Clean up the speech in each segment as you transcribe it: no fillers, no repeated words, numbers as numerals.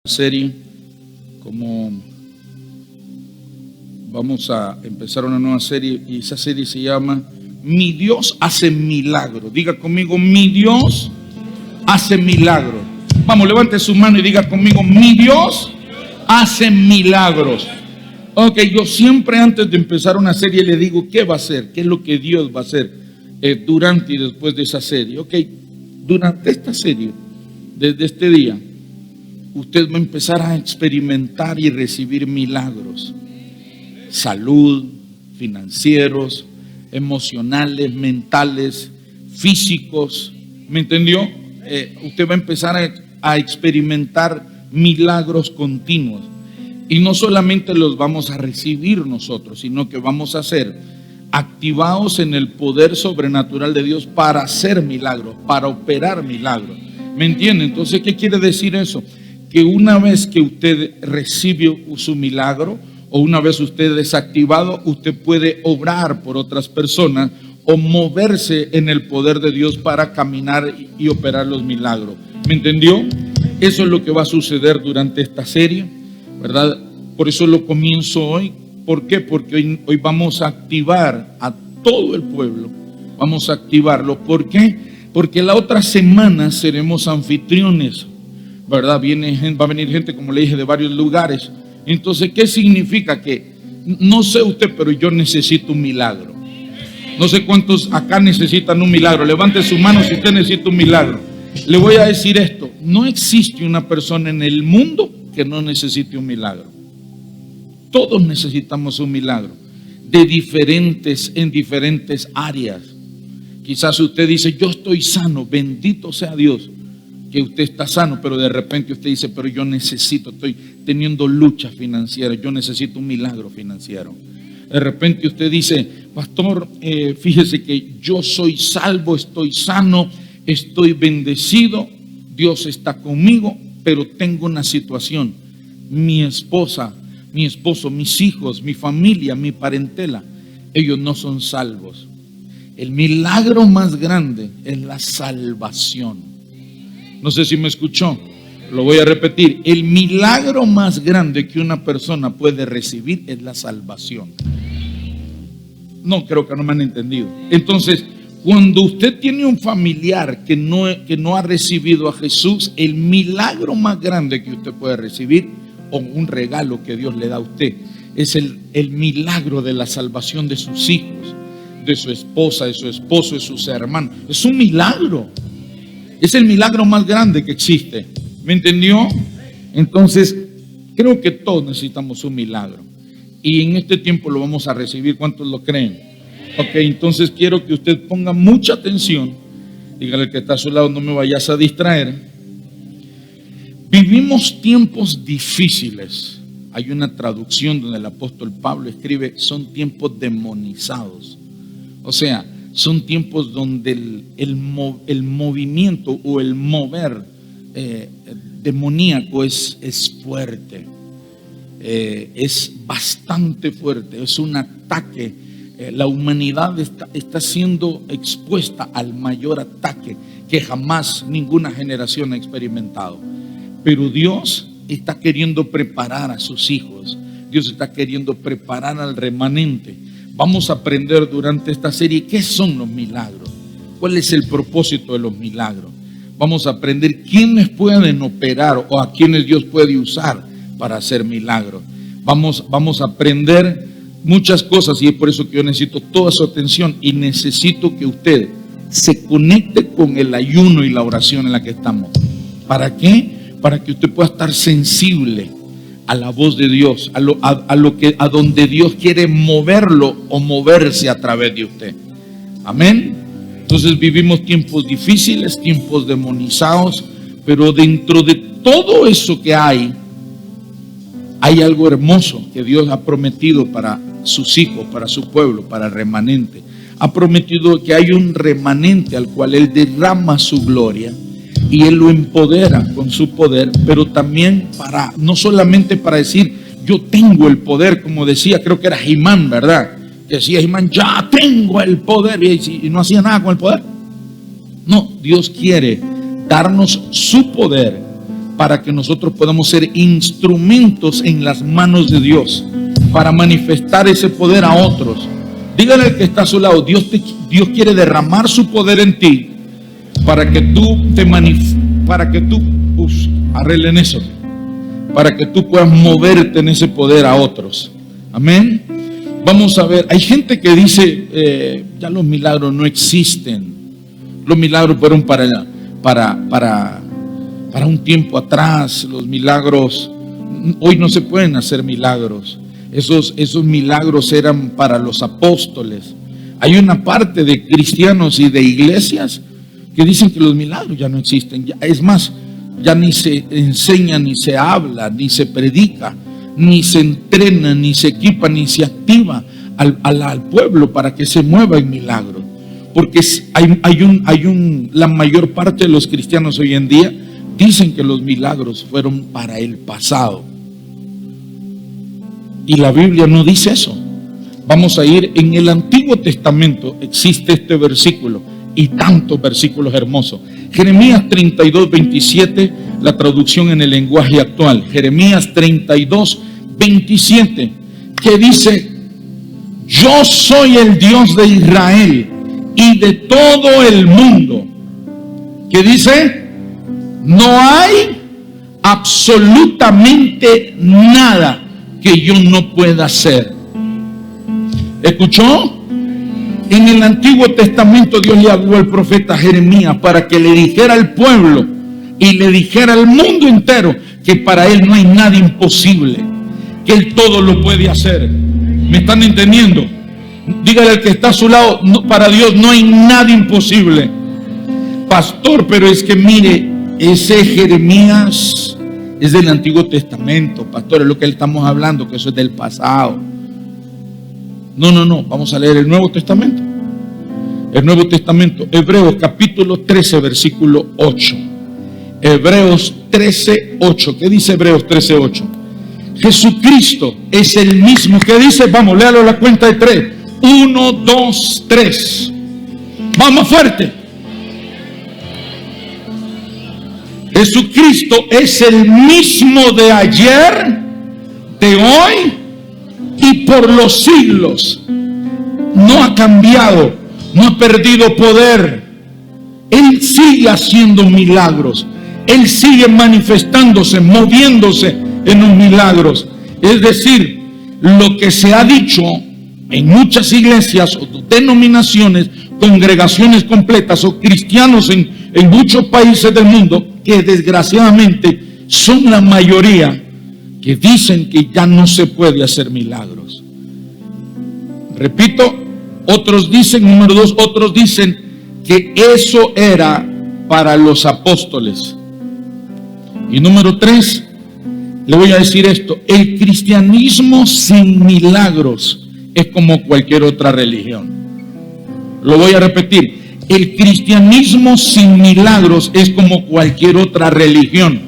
Serie, como vamos a empezar una nueva serie, y esa serie se llama Mi Dios hace milagros. Diga conmigo: mi Dios hace milagros. Vamos, levante su mano y diga conmigo: mi Dios hace milagros. Ok, yo siempre antes de empezar una serie le digo qué va a hacer, qué es lo que Dios va a hacer durante y después de esa serie. Ok, durante esta serie, desde este día, usted va a empezar a experimentar y recibir milagros. Salud, financieros, emocionales, mentales, físicos. ¿Me entendió? Usted va a empezar a experimentar milagros continuos. Y no solamente los vamos a recibir nosotros, sino que vamos a ser activados en el poder sobrenatural de Dios para hacer milagros, para operar milagros. ¿Me entiende? Entonces, ¿qué quiere decir eso? Que una vez que usted recibe su milagro, o una vez usted es activado, usted puede obrar por otras personas o moverse en el poder de Dios para caminar y operar los milagros. ¿Me entendió? Eso es lo que va a suceder durante esta serie, ¿verdad? Por eso lo comienzo hoy. ¿Por qué? Porque hoy vamos a activar a todo el pueblo. Vamos a activarlo. ¿Por qué? Porque la otra semana seremos anfitriones, ¿verdad? Va a venir gente, como le dije, de varios lugares. Entonces, ¿qué significa? Que no sé usted, pero yo necesito un milagro. No sé cuántos acá necesitan un milagro. Levante su mano si usted necesita un milagro. Le voy a decir esto: no existe una persona en el mundo que no necesite un milagro. Todos necesitamos un milagro en diferentes áreas. Quizás usted dice: yo estoy sano, bendito sea Dios que usted está sano, pero de repente usted dice: pero yo estoy teniendo lucha financiera, yo necesito un milagro financiero. De repente usted dice: pastor, fíjese que yo soy salvo, estoy sano, estoy bendecido, Dios está conmigo, pero tengo una situación. Mi esposa, mi esposo, mis hijos, mi familia, mi parentela, ellos no son salvos. El milagro más grande es la salvación. No sé si me escuchó, lo voy a repetir. El milagro más grande que una persona puede recibir es la salvación. No, creo que no me han entendido. Entonces, cuando usted tiene un familiar que no ha recibido a Jesús, el milagro más grande que usted puede recibir, o un regalo que Dios le da a usted, es el milagro de la salvación de sus hijos, de su esposa, de su esposo, de sus hermanos. Es un milagro. Es el milagro más grande que existe. ¿Me entendió? Entonces, creo que todos necesitamos un milagro. Y en este tiempo lo vamos a recibir. ¿Cuántos lo creen? Ok, entonces quiero que usted ponga mucha atención. Dígale al que está a su lado: no me vayas a distraer. Vivimos tiempos difíciles. Hay una traducción donde el apóstol Pablo escribe: son tiempos demonizados. O sea, son tiempos donde el movimiento o el mover demoníaco es fuerte. Es bastante fuerte. Es un ataque. La humanidad está siendo expuesta al mayor ataque que jamás ninguna generación ha experimentado. Pero Dios está queriendo preparar a sus hijos. Dios está queriendo preparar al remanente. Vamos a aprender durante esta serie qué son los milagros, cuál es el propósito de los milagros. Vamos a aprender quiénes pueden operar o a quiénes Dios puede usar para hacer milagros. Vamos a aprender muchas cosas, y es por eso que yo necesito toda su atención y necesito que usted se conecte con el ayuno y la oración en la que estamos. ¿Para qué? Para que usted pueda estar sensible a la voz de Dios, a donde Dios quiere moverlo o moverse a través de usted. Amén. Entonces vivimos tiempos difíciles, tiempos demonizados, pero dentro de todo eso que hay algo hermoso que Dios ha prometido para sus hijos, para su pueblo, para el remanente. Ha prometido que hay un remanente al cual Él derrama su gloria y Él lo empodera con su poder, pero también no solamente para decir: yo tengo el poder, como decía, creo que era Jimán, ¿verdad? Que decía Jimán: ya tengo el poder, y no hacía nada con el poder. No, Dios quiere darnos su poder para que nosotros podamos ser instrumentos en las manos de Dios, para manifestar ese poder a otros. Dígale al que está a su lado, Dios quiere derramar su poder en ti, para que tú arreglen eso, para que tú puedas moverte en ese poder a otros. Amén. Vamos a ver, hay gente que dice, ya los milagros no existen. Los milagros fueron para un tiempo atrás. Los milagros, hoy no se pueden hacer milagros. Esos milagros eran para los apóstoles. Hay una parte de cristianos y de iglesias que dicen que los milagros ya no existen. Es más, ya ni se enseña, ni se habla, ni se predica, ni se entrena, ni se equipa, ni se activa al pueblo para que se mueva en milagros. Porque la mayor parte de los cristianos hoy en día dicen que los milagros fueron para el pasado. Y la Biblia no dice eso. Vamos a ir en el Antiguo Testamento, existe este versículo y tantos versículos hermosos. Jeremías 32:27, la traducción en el lenguaje actual. Jeremías 32:27, que dice: yo soy el Dios de Israel y de todo el mundo. ¿Qué dice? No hay absolutamente nada que yo no pueda hacer. ¿Escuchó? En el Antiguo Testamento Dios le habló al profeta Jeremías para que le dijera al pueblo y le dijera al mundo entero que para él no hay nada imposible, que él todo lo puede hacer. ¿Me están entendiendo? Dígale al que está a su lado, no, para Dios no hay nada imposible. Pastor, pero es que mire, ese Jeremías es del Antiguo Testamento. Pastor, es lo que estamos hablando, que eso es del pasado. No, vamos a leer el Nuevo Testamento. El Nuevo Testamento, Hebreos capítulo 13, versículo 8. Hebreos 13:8. ¿Qué dice Hebreos 13:8? Jesucristo es el mismo. ¿Qué dice? Vamos, léalo a la cuenta de 3. 1, 2, 3. Vamos fuerte. Jesucristo es el mismo de ayer, de hoy y por los siglos. No ha cambiado, no ha perdido poder. Él sigue haciendo milagros. Él sigue manifestándose, moviéndose en los milagros. Es decir, lo que se ha dicho en muchas iglesias o denominaciones, congregaciones completas o cristianos en muchos países del mundo, que desgraciadamente son la mayoría, que dicen que ya no se puede hacer milagros. Repito, otros dicen, número 2, otros dicen que eso era para los apóstoles. Y número 3, le voy a decir esto: el cristianismo sin milagros es como cualquier otra religión. Lo voy a repetir: el cristianismo sin milagros es como cualquier otra religión.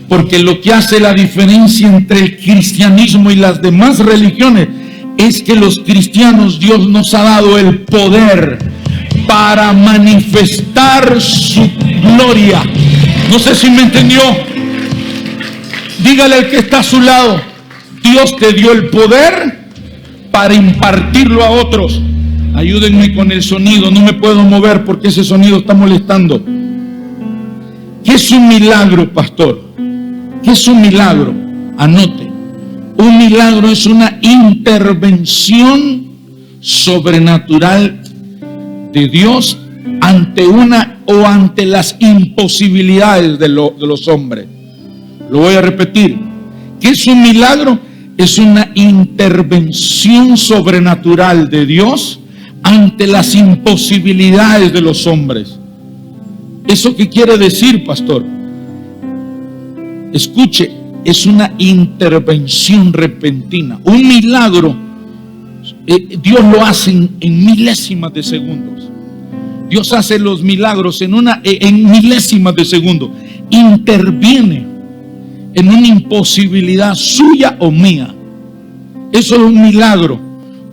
Porque lo que hace la diferencia entre el cristianismo y las demás religiones es que los cristianos, Dios nos ha dado el poder para manifestar su gloria. No sé si me entendió. Dígale al que está a su lado: Dios te dio el poder para impartirlo a otros. Ayúdenme con el sonido, no me puedo mover porque ese sonido está molestando. ¿Qué es un milagro, pastor? ¿Qué es un milagro? Anote. Un milagro es una intervención sobrenatural de Dios ante las imposibilidades de los hombres. Lo voy a repetir. ¿Qué es un milagro? Es una intervención sobrenatural de Dios ante las imposibilidades de los hombres. ¿Eso qué quiere decir, pastor? Escuche, es una intervención repentina. Un milagro, Dios lo hace en milésimas de segundos. Dios hace los milagros en milésimas de segundo. Interviene en una imposibilidad suya o mía. Eso es un milagro,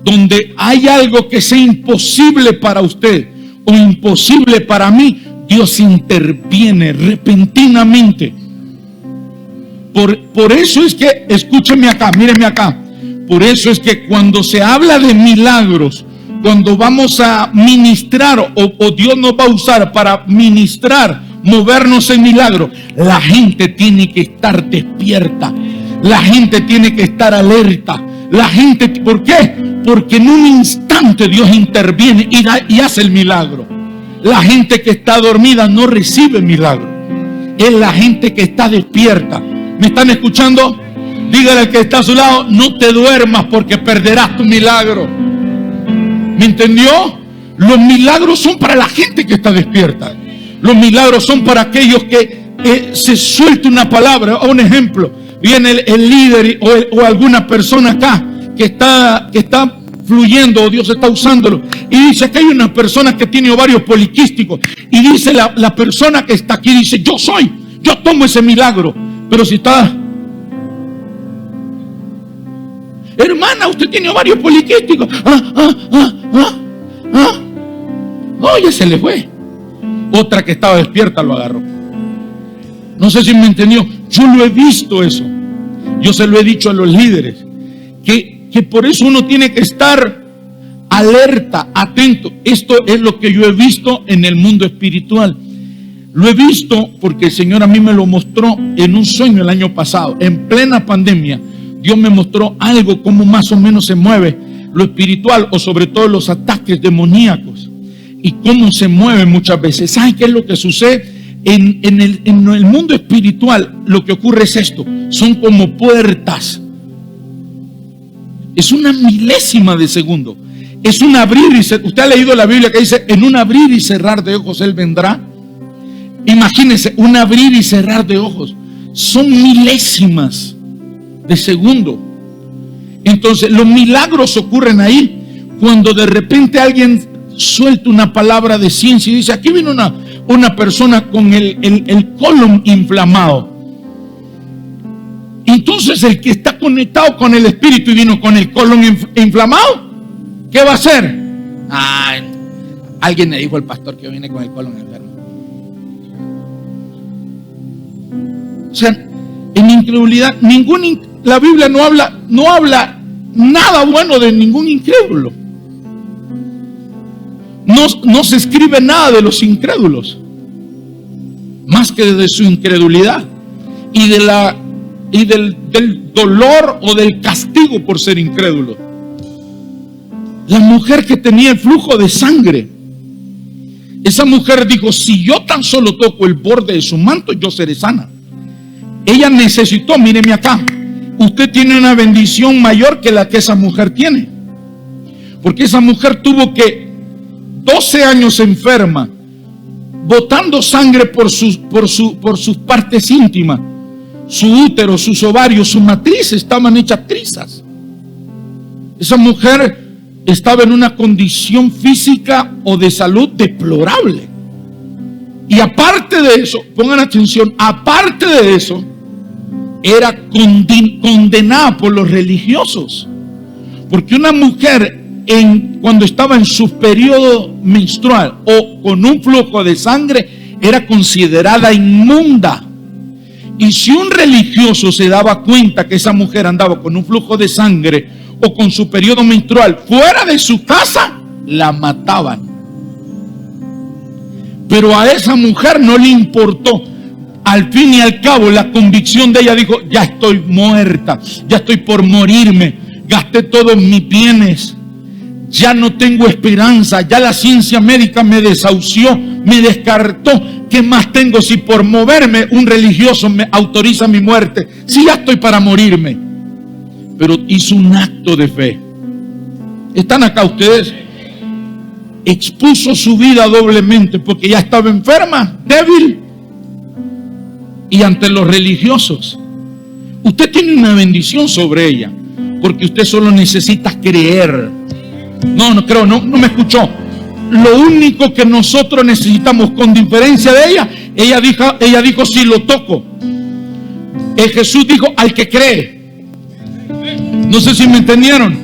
donde hay algo que sea imposible para usted o imposible para mí. Dios interviene repentinamente. Por eso es que, escúcheme acá, mírenme acá. Por eso es que cuando se habla de milagros, cuando vamos a ministrar o Dios nos va a usar para ministrar, movernos en milagros, la gente tiene que estar despierta. La gente tiene que estar alerta. La gente, ¿por qué? Porque en un instante Dios interviene y hace el milagro. La gente que está dormida no recibe milagro. Es la gente que está despierta. ¿Me están escuchando? Dígale al que está a su lado, no te duermas porque perderás tu milagro. ¿Me entendió? Los milagros son para la gente que está despierta. Los milagros son para aquellos que se suelta una palabra. Un ejemplo, viene el líder o alguna persona acá que está fluyendo, o Dios está usándolo, y dice que hay una persona que tiene ovarios poliquísticos, y dice la persona que está aquí, dice, yo tomo ese milagro. Pero si está, hermana, usted tiene ovarios poliquísticos, ya se le fue. Otra que estaba despierta lo agarró. No sé si me entendió. Yo lo he visto eso. Yo se lo he dicho a los líderes, que por eso uno tiene que estar alerta, atento. Esto es lo que yo he visto en el mundo espiritual. Lo he visto porque el Señor a mí me lo mostró en un sueño el año pasado, en plena pandemia. Dios me mostró algo, cómo más o menos se mueve lo espiritual, o sobre todo los ataques demoníacos, y cómo se mueve muchas veces. ¿Saben qué es lo que sucede? En el mundo espiritual lo que ocurre es esto: son como puertas. Es una milésima de segundo. Es un abrir y cerrar. Usted ha leído la Biblia que dice, en un abrir y cerrar de ojos Él vendrá. Imagínense, un abrir y cerrar de ojos. Son milésimas de segundo. Entonces los milagros ocurren ahí cuando de repente alguien suelta una palabra de ciencia y dice, aquí viene una persona con el colon inflamado. Entonces el que está conectado con el espíritu y vino con el colon inflamado, ¿qué va a hacer? Alguien le dijo al pastor que viene con el colon enfermo. O sea, en incredulidad, la Biblia no habla nada bueno de ningún incrédulo. No se escribe nada de los incrédulos, más que de su incredulidad y del dolor o del castigo por ser incrédulo. La mujer que tenía el flujo de sangre, esa mujer dijo, si yo tan solo toco el borde de su manto, yo seré sana. Ella necesitó, míreme acá, usted tiene una bendición mayor que la que esa mujer tiene, porque esa mujer tuvo que 12 años enferma, botando sangre por sus partes íntimas. Su útero, sus ovarios, su matriz estaban hechas trizas. Esa mujer estaba en una condición física o de salud deplorable. Y aparte de eso, pongan atención, aparte de eso, era condenada por los religiosos. Porque una mujer cuando estaba en su periodo menstrual o con un flujo de sangre era considerada inmunda. Y si un religioso se daba cuenta que esa mujer andaba con un flujo de sangre o con su periodo menstrual fuera de su casa, la mataban. Pero a esa mujer no le importó. Al fin y al cabo, la convicción de ella dijo, ya estoy muerta, ya estoy por morirme, gasté todos mis bienes, ya no tengo esperanza, ya la ciencia médica me desahució, me descartó. ¿Qué más tengo si por moverme un religioso me autoriza mi muerte? Si ya estoy para morirme. Pero hizo un acto de fe. ¿Están acá ustedes? Expuso su vida doblemente porque ya estaba enferma, débil, y ante los religiosos. Usted tiene una bendición sobre ella porque usted solo necesita creer. No me escuchó. Lo único que nosotros necesitamos, con diferencia de ella dijo si lo toco. Jesús dijo al que cree. No sé si me entendieron.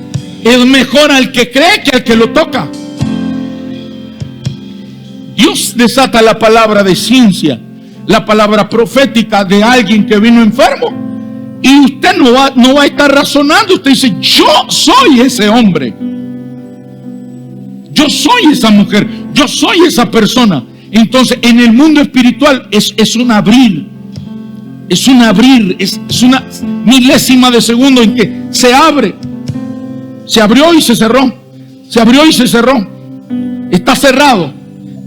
Es mejor al que cree que al que lo toca. Dios desata la palabra de ciencia, la palabra profética de alguien que vino enfermo, Y usted no va a estar razonando. Usted dice, yo soy ese hombre, yo soy esa mujer, yo soy esa persona. Entonces en el mundo espiritual es un abrir. Es un abrir, es una milésima de segundo en que se abre. Se abrió y se cerró. Se abrió y se cerró. Está cerrado.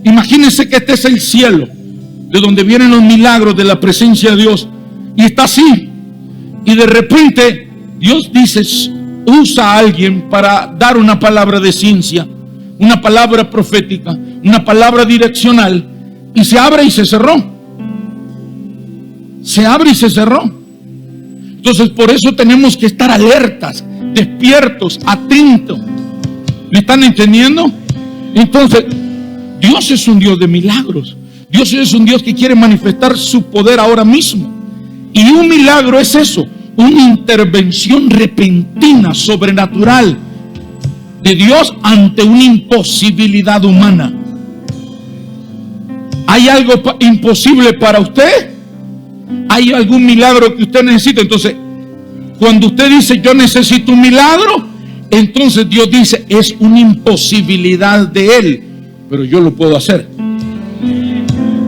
Imagínense que este es el cielo, de donde vienen los milagros de la presencia de Dios. Y está así. Y de repente Dios dice, usa a alguien para dar una palabra de ciencia, una palabra profética, una palabra direccional. Y se abre y se cerró. Se abre y se cerró. Entonces por eso tenemos que estar alertas, despiertos, atentos. ¿Me están entendiendo? Entonces Dios es un Dios de milagros. Dios es un Dios que quiere manifestar su poder ahora mismo. Y un milagro es eso, una intervención repentina, sobrenatural de Dios ante una imposibilidad humana. ¿Hay algo imposible para usted? ¿Hay algún milagro que usted necesita? Entonces, cuando usted dice yo necesito un milagro, entonces Dios dice es una imposibilidad de Él, pero yo lo puedo hacer.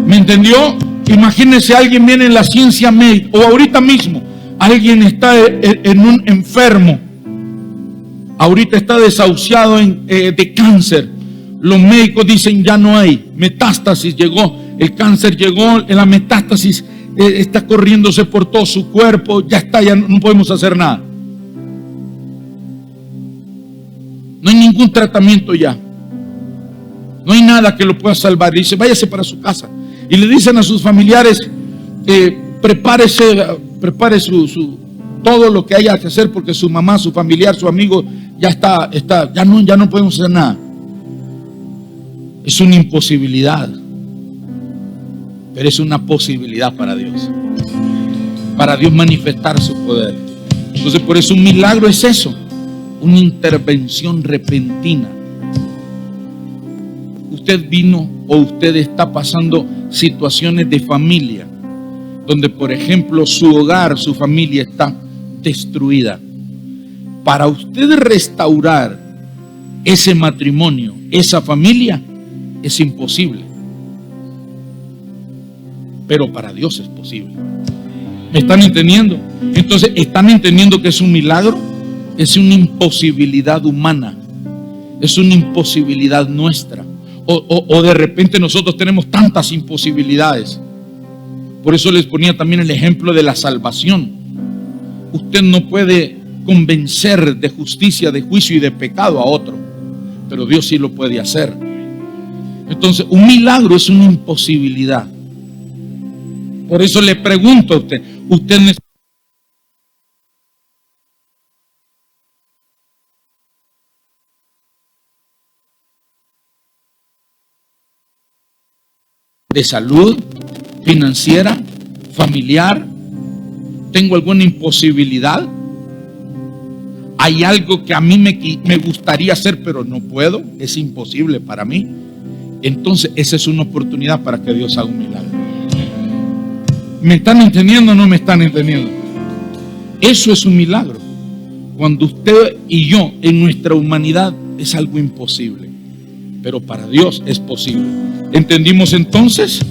¿Me entendió? Imagínese, alguien viene en la ciencia médica, o ahorita mismo alguien está en un enfermo, ahorita está desahuciado de cáncer. Los médicos dicen ya no hay, metástasis llegó, el cáncer llegó, la metástasis está corriéndose por todo su cuerpo, ya está, ya no podemos hacer nada. No hay ningún tratamiento ya. No hay nada que lo pueda salvar. Y dice, váyase para su casa. Y le dicen a sus familiares, prepare todo lo que haya que hacer, porque su mamá, su familiar, su amigo ya ya no podemos hacer nada. Es una imposibilidad, pero es una posibilidad para Dios. Para Dios manifestar su poder. Entonces por eso un milagro es eso, una intervención repentina. Usted vino o usted está pasando situaciones de familia, donde por ejemplo su hogar, su familia está destruida. Para usted restaurar ese matrimonio, esa familia, es imposible. Pero para Dios es posible. ¿Me están entendiendo? Entonces, ¿están entendiendo que es un milagro? Es una imposibilidad humana. Es una imposibilidad nuestra. O de repente nosotros tenemos tantas imposibilidades. Por eso les ponía también el ejemplo de la salvación. Usted no puede convencer de justicia, de juicio y de pecado a otro, pero Dios sí lo puede hacer. Entonces, un milagro es una imposibilidad. Por eso le pregunto a usted, ¿usted necesita de salud, financiera, familiar? ¿Tengo alguna imposibilidad? ¿Hay algo que a mí me gustaría hacer pero no puedo? Es imposible para mí. Entonces esa es una oportunidad para que Dios haga un milagro. ¿Me están entendiendo o no me están entendiendo? Eso es un milagro. Cuando usted y yo en nuestra humanidad es algo imposible, pero para Dios es posible. ¿Entendimos entonces?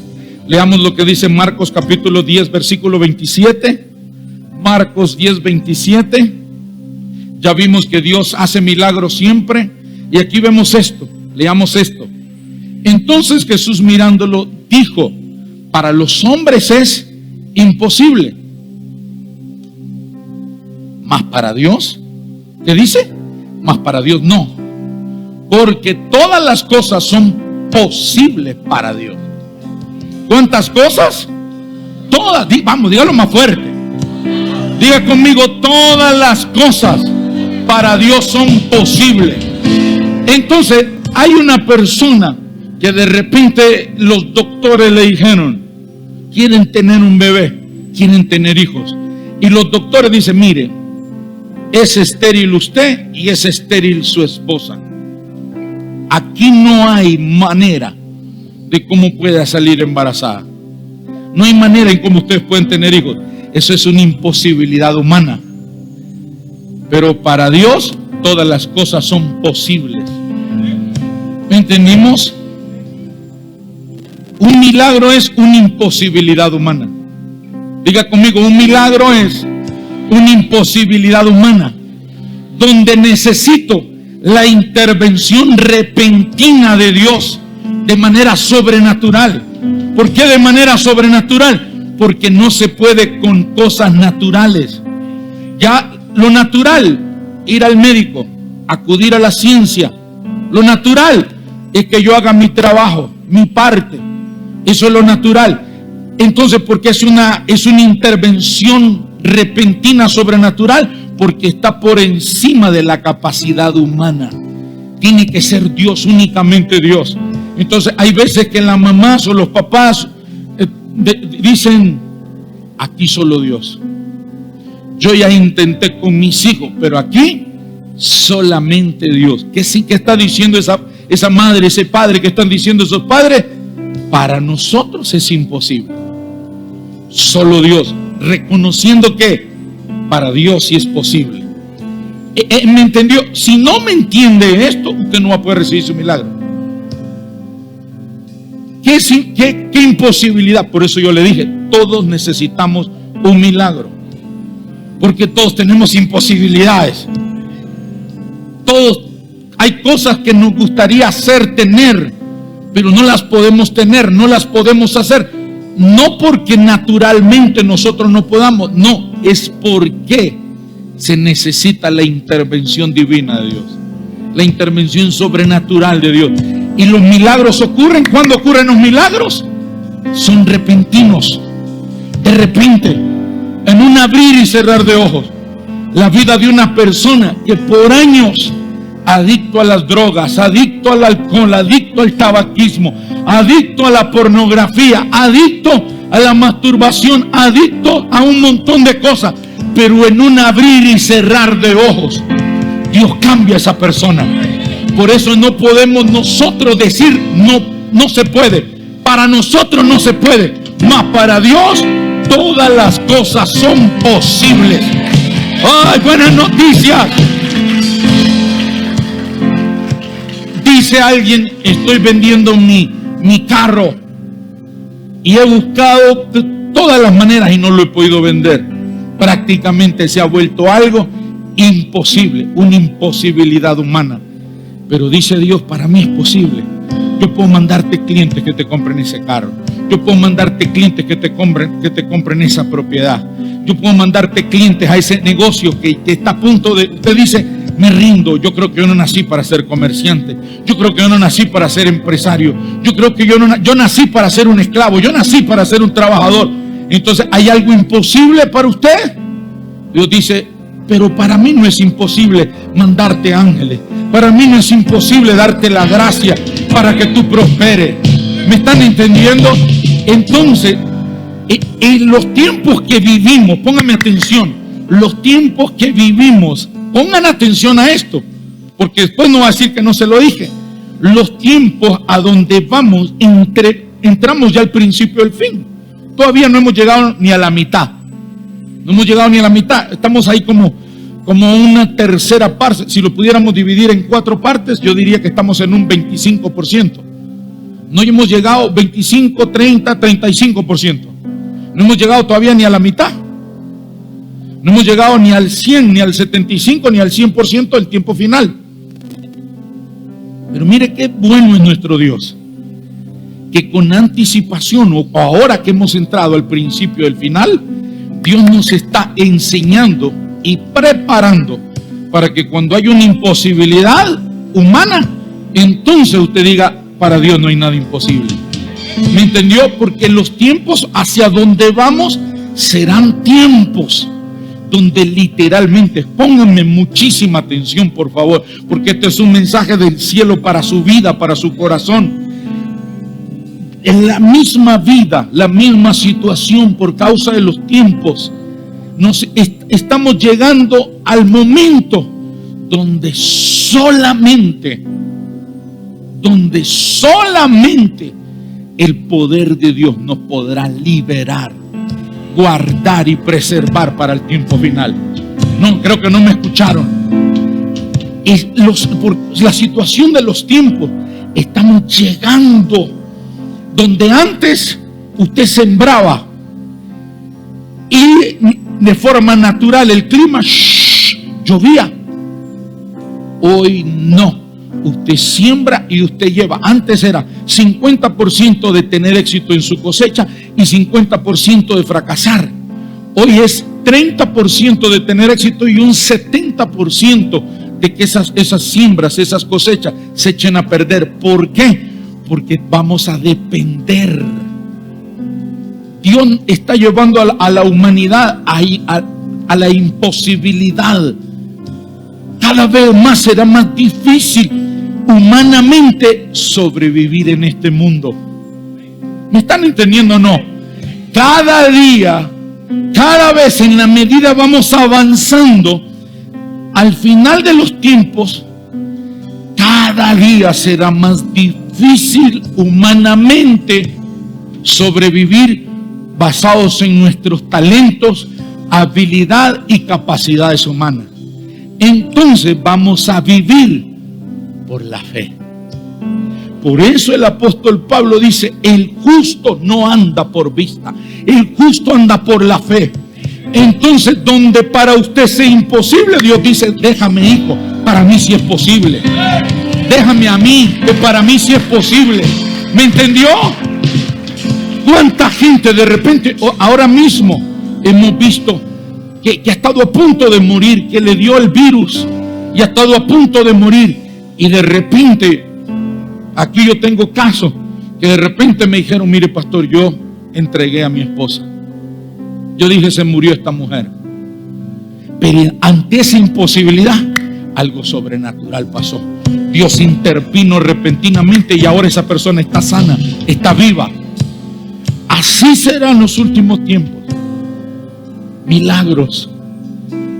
Leamos lo que dice Marcos capítulo 10 versículo 27. Marcos 10, 27. Ya vimos que Dios hace milagros siempre. Y aquí vemos esto. Leamos esto. Entonces Jesús, mirándolo, dijo: para los hombres es imposible, mas para Dios, ¿qué dice? Mas para Dios no, porque todas las cosas son posibles para Dios. ¿Cuántas cosas? Todas. Vamos, dígalo más fuerte. Diga conmigo: todas las cosas para Dios son posibles. Entonces hay una persona que de repente los doctores le dijeron: quieren tener un bebé, quieren tener hijos. Y los doctores dicen: mire, es estéril usted y es estéril su esposa. Aquí no hay manera de cómo pueda salir embarazada. No hay manera en cómo ustedes pueden tener hijos. eso es una imposibilidad humana. Pero para Dios todas las cosas son posibles. ¿Me entendimos? Un milagro es una imposibilidad humana. Diga conmigo, un milagro es una imposibilidad humana, donde necesito la intervención repentina de Dios de manera sobrenatural. ¿Por qué de manera sobrenatural? Porque no se puede con cosas naturales. Ya lo natural, ir al médico, acudir a la ciencia. Lo natural es que yo haga mi trabajo, mi parte. Eso es lo natural. Entonces, ¿por qué es una intervención repentina, sobrenatural? Porque está por encima de la capacidad humana. Tiene que ser Dios, únicamente Dios. Entonces, hay veces que las mamás o los papás dicen, aquí solo Dios. Yo ya intenté con mis hijos, pero aquí solamente Dios. ¿Qué sí que está diciendo esa madre, ese padre que están diciendo esos padres? Para nosotros es imposible. Solo Dios, reconociendo que para Dios sí es posible. ¿Me entendió? Si no me entiende esto, usted no va a poder recibir su milagro. ¿Qué imposibilidad? Por eso yo le dije, todos necesitamos un milagro, porque todos tenemos imposibilidades. Todos, hay cosas que nos gustaría hacer, tener, pero no las podemos tener, no las podemos hacer. No porque naturalmente nosotros no podamos, no, es porque se necesita la intervención divina de Dios, la intervención sobrenatural de Dios. Y los milagros ocurren. ¿Cuándo ocurren los milagros? Son repentinos, de repente, en un abrir y cerrar de ojos. La vida de una persona que por años, adicto a las drogas, adicto al alcohol, adicto al tabaquismo, adicto a la pornografía, adicto a la masturbación, adicto a un montón de cosas, pero en un abrir y cerrar de ojos, Dios cambia a esa persona. Por eso no podemos nosotros decir no se puede. Para nosotros no se puede, mas para Dios todas las cosas son posibles. ¡Ay, buenas noticias! Dice alguien, estoy vendiendo mi carro y he buscado de todas las maneras y no lo he podido vender. Prácticamente se ha vuelto algo imposible, una imposibilidad humana. Pero dice Dios, para mí es posible. Yo puedo mandarte clientes que te compren ese carro. Yo puedo mandarte clientes que te compren esa propiedad. Yo puedo mandarte clientes a ese negocio que está a punto de... Usted dice, me rindo. Yo creo que yo no nací para ser comerciante. Yo creo que yo no nací para ser empresario. Yo creo que yo nací para ser un esclavo. Yo nací para ser un trabajador. Entonces, ¿hay algo imposible para usted? Dios dice, pero para mí no es imposible mandarte ángeles. Para mí no es imposible darte la gracia para que tú prosperes. ¿Me están entendiendo? Entonces, en los tiempos que vivimos, póngame atención, los tiempos que vivimos, pongan atención a esto, porque después no va a decir que no se lo dije. Los tiempos a donde vamos, entramos ya al principio del fin. Todavía no hemos llegado ni a la mitad. No hemos llegado ni a la mitad. Estamos ahí como una tercera parte. Si lo pudiéramos dividir en 4 partes, yo diría que estamos en un 25%. No hemos llegado 25, 30, 35%. No hemos llegado todavía ni a la mitad. No hemos llegado ni al 100, ni al 75, ni al 100% del tiempo final. Pero mire qué bueno es nuestro Dios, que con anticipación, o ahora que hemos entrado al principio del final, Dios nos está enseñando y preparando para que cuando hay una imposibilidad humana, entonces usted diga, para Dios no hay nada imposible. ¿Me entendió? Porque los tiempos hacia donde vamos serán tiempos donde literalmente, pónganme muchísima atención por favor, porque este es un mensaje del cielo para su vida, para su corazón. En la misma vida, la misma situación, por causa de los tiempos, estamos llegando al momento donde solamente el poder de Dios nos podrá liberar guardar y preservar para el tiempo final. No, creo que no me escucharon. Por la situación de los tiempos, estamos llegando donde antes usted sembraba y de forma natural el clima llovía. Hoy no. Usted siembra y usted lleva. Antes era 50% de tener éxito en su cosecha y 50% de fracasar. Hoy es 30% de tener éxito y un 70% de que esas siembras, esas cosechas se echen a perder. ¿Por qué? Porque vamos a depender. Dios está llevando a la humanidad a la imposibilidad. Cada vez más será más difícil humanamente sobrevivir en este mundo. ¿Me están entendiendo o no? Cada día, cada vez en la medida vamos avanzando, al final de los tiempos, cada día será más difícil humanamente sobrevivir basados en nuestros talentos, habilidad y capacidades humanas. Entonces vamos a vivir por la fe. Por eso el apóstol Pablo dice: el justo no anda por vista, el justo anda por la fe. Entonces, donde para usted sea imposible, Dios dice: déjame, hijo, para mí sí es posible. Déjame a mí, que para mí sí es posible. ¿Me entendió? ¿Cuánta gente de repente, ahora mismo hemos visto que ha estado a punto de morir, que le dio el virus y ha estado a punto de morir, y de repente, aquí yo tengo casos que de repente me dijeron: mire, pastor, yo entregué a mi esposa, yo dije, se murió esta mujer, pero ante esa imposibilidad algo sobrenatural pasó. Dios intervino repentinamente y ahora esa persona está sana, está viva. Así será en los últimos tiempos. Milagros.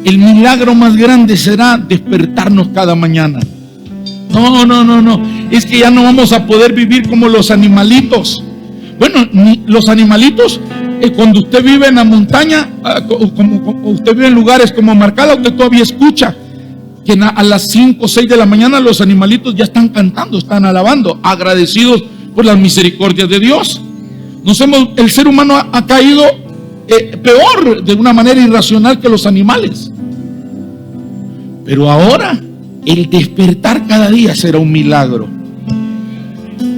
El milagro más grande será despertarnos cada mañana. No. Es que ya no vamos a poder vivir como los animalitos. Bueno, los animalitos, cuando usted vive en la montaña, como usted vive en lugares como Marcala, usted todavía escucha que a las 5 o 6 de la mañana los animalitos ya están cantando, están alabando, agradecidos por las misericordias de Dios. El ser humano ha caído peor, de una manera irracional, que los animales. Pero ahora el despertar cada día será un milagro.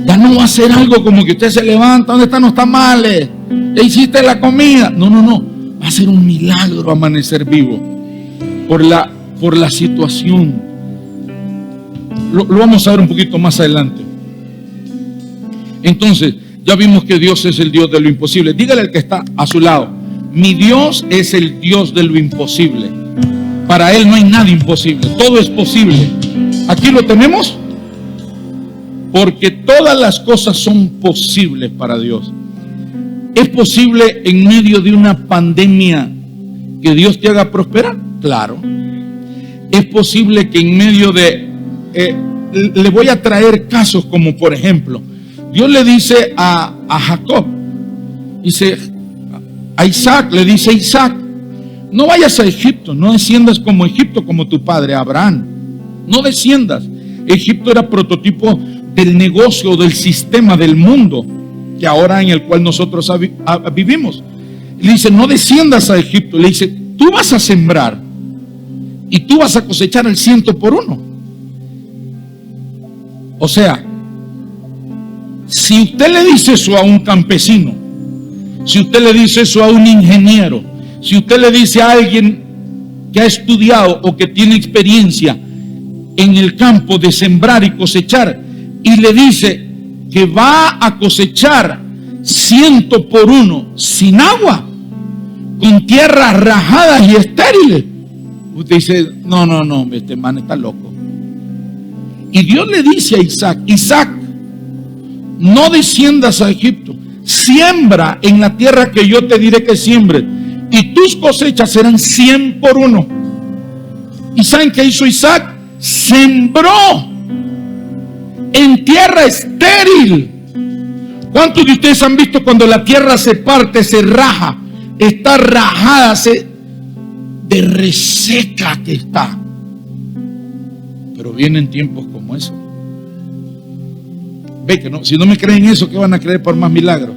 Ya no va a ser algo como que usted se levanta: ¿dónde están los tamales? ¿Ya hiciste la comida? No. Va a ser un milagro amanecer vivo por la situación. Lo vamos a ver un poquito más adelante. Entonces, ya vimos que Dios es el Dios de lo imposible. Dígale al que está a su lado: mi Dios es el Dios de lo imposible. Para Él no hay nada imposible, todo es posible. Aquí lo tenemos, porque todas las cosas son posibles para Dios. ¿Es posible en medio de una pandemia que Dios te haga prosperar? Claro. Es posible que en medio de... le voy a traer casos como, por ejemplo, Dios le dice a Jacob, dice a Isaac, le dice: Isaac, no vayas a Egipto, no desciendas como Egipto, como tu padre Abraham. No desciendas. Egipto era prototipo del negocio, del sistema del mundo que ahora en el cual nosotros vivimos. Le dice: no desciendas a Egipto. Le dice: tú vas a sembrar y tú vas a cosechar el 100 por 1. O sea, si usted le dice eso a un campesino, si usted le dice eso a un ingeniero, si usted le dice a alguien que ha estudiado o que tiene experiencia en el campo de sembrar y cosechar, y le dice que va a cosechar 100 por 1 sin agua, con tierras rajadas y estériles, usted dice: no, este man está loco. Y Dios le dice a Isaac: Isaac, no desciendas a Egipto, siembra en la tierra que yo te diré que siembres, y tus cosechas serán 100 por 1. ¿Y saben qué hizo Isaac? Sembró en tierra estéril. ¿Cuántos de ustedes han visto cuando la tierra se parte, se raja? está rajada, de reseca que está. Pero vienen tiempos como eso. Ve que no, si no me creen eso, ¿qué van a creer por más milagros?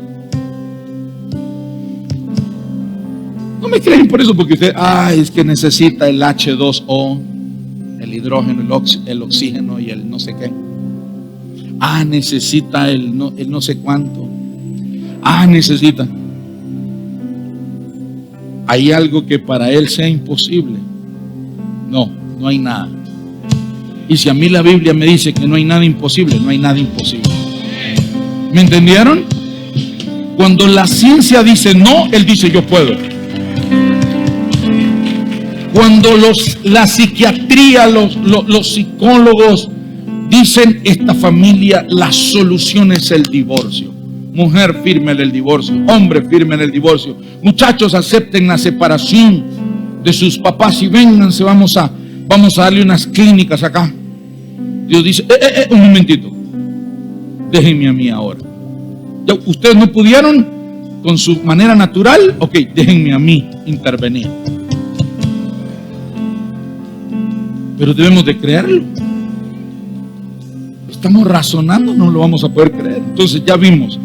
No me creen por eso, porque usted, es que necesita el H2O, el hidrógeno, el oxígeno y el no sé qué. Necesita el no sé cuánto. Necesita. ¿Hay algo que para él sea imposible? No, no hay nada. Y si a mí la Biblia me dice que no hay nada imposible, no hay nada imposible. ¿Me entendieron? Cuando la ciencia dice no, él dice yo puedo. Cuando la psiquiatría, los psicólogos dicen esta familia, la solución es el divorcio. Mujer, fírmele el divorcio. Hombre, fírmele el divorcio. Muchachos, acepten la separación de sus papás y vénganse, vamos a darle unas clínicas acá. Dios dice, un momentito, déjenme a mí ahora. Ya, ustedes no pudieron con su manera natural, ok, déjenme a mí intervenir. Pero debemos de creerlo. Estamos razonando, no lo vamos a poder creer. Entonces ya vimos,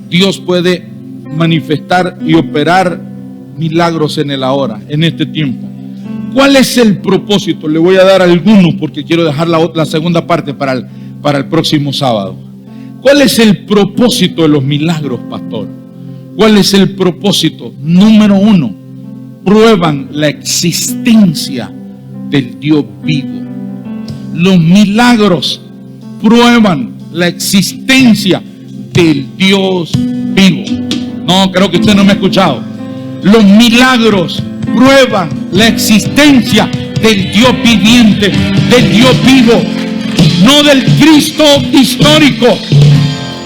Dios puede manifestar y operar milagros en el ahora, en este tiempo. ¿Cuál es el propósito? Le voy a dar algunos porque quiero dejar la segunda parte para el próximo sábado. ¿Cuál es el propósito de los milagros, pastor? ¿Cuál es el propósito? Número 1, prueban la existencia del Dios vivo. Los milagros prueban la existencia del Dios vivo. No, creo que usted no me ha escuchado. Los milagros prueban la existencia del Dios viviente, del Dios vivo, no del Cristo histórico,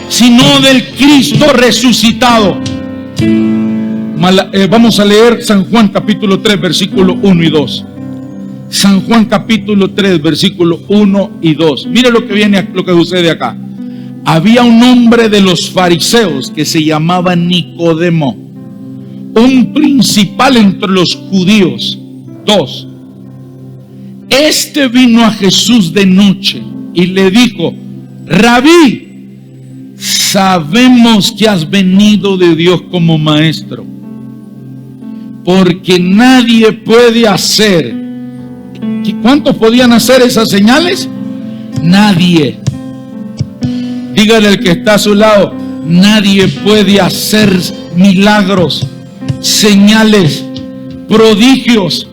sino del Cristo resucitado. Vamos a leer San Juan capítulo 3, versículo 1 y 2. San Juan capítulo 3, versículo 1 y 2. Mire lo que sucede acá. Había un hombre de los fariseos que se llamaba Nicodemo, un principal entre los judíos. 2. Este vino a Jesús de noche y le dijo: Rabí, sabemos que has venido de Dios como maestro, porque nadie puede hacer. ¿Cuántos podían hacer esas señales? Nadie. Dígale al que está a su lado: nadie puede hacer milagros, señales, prodigios.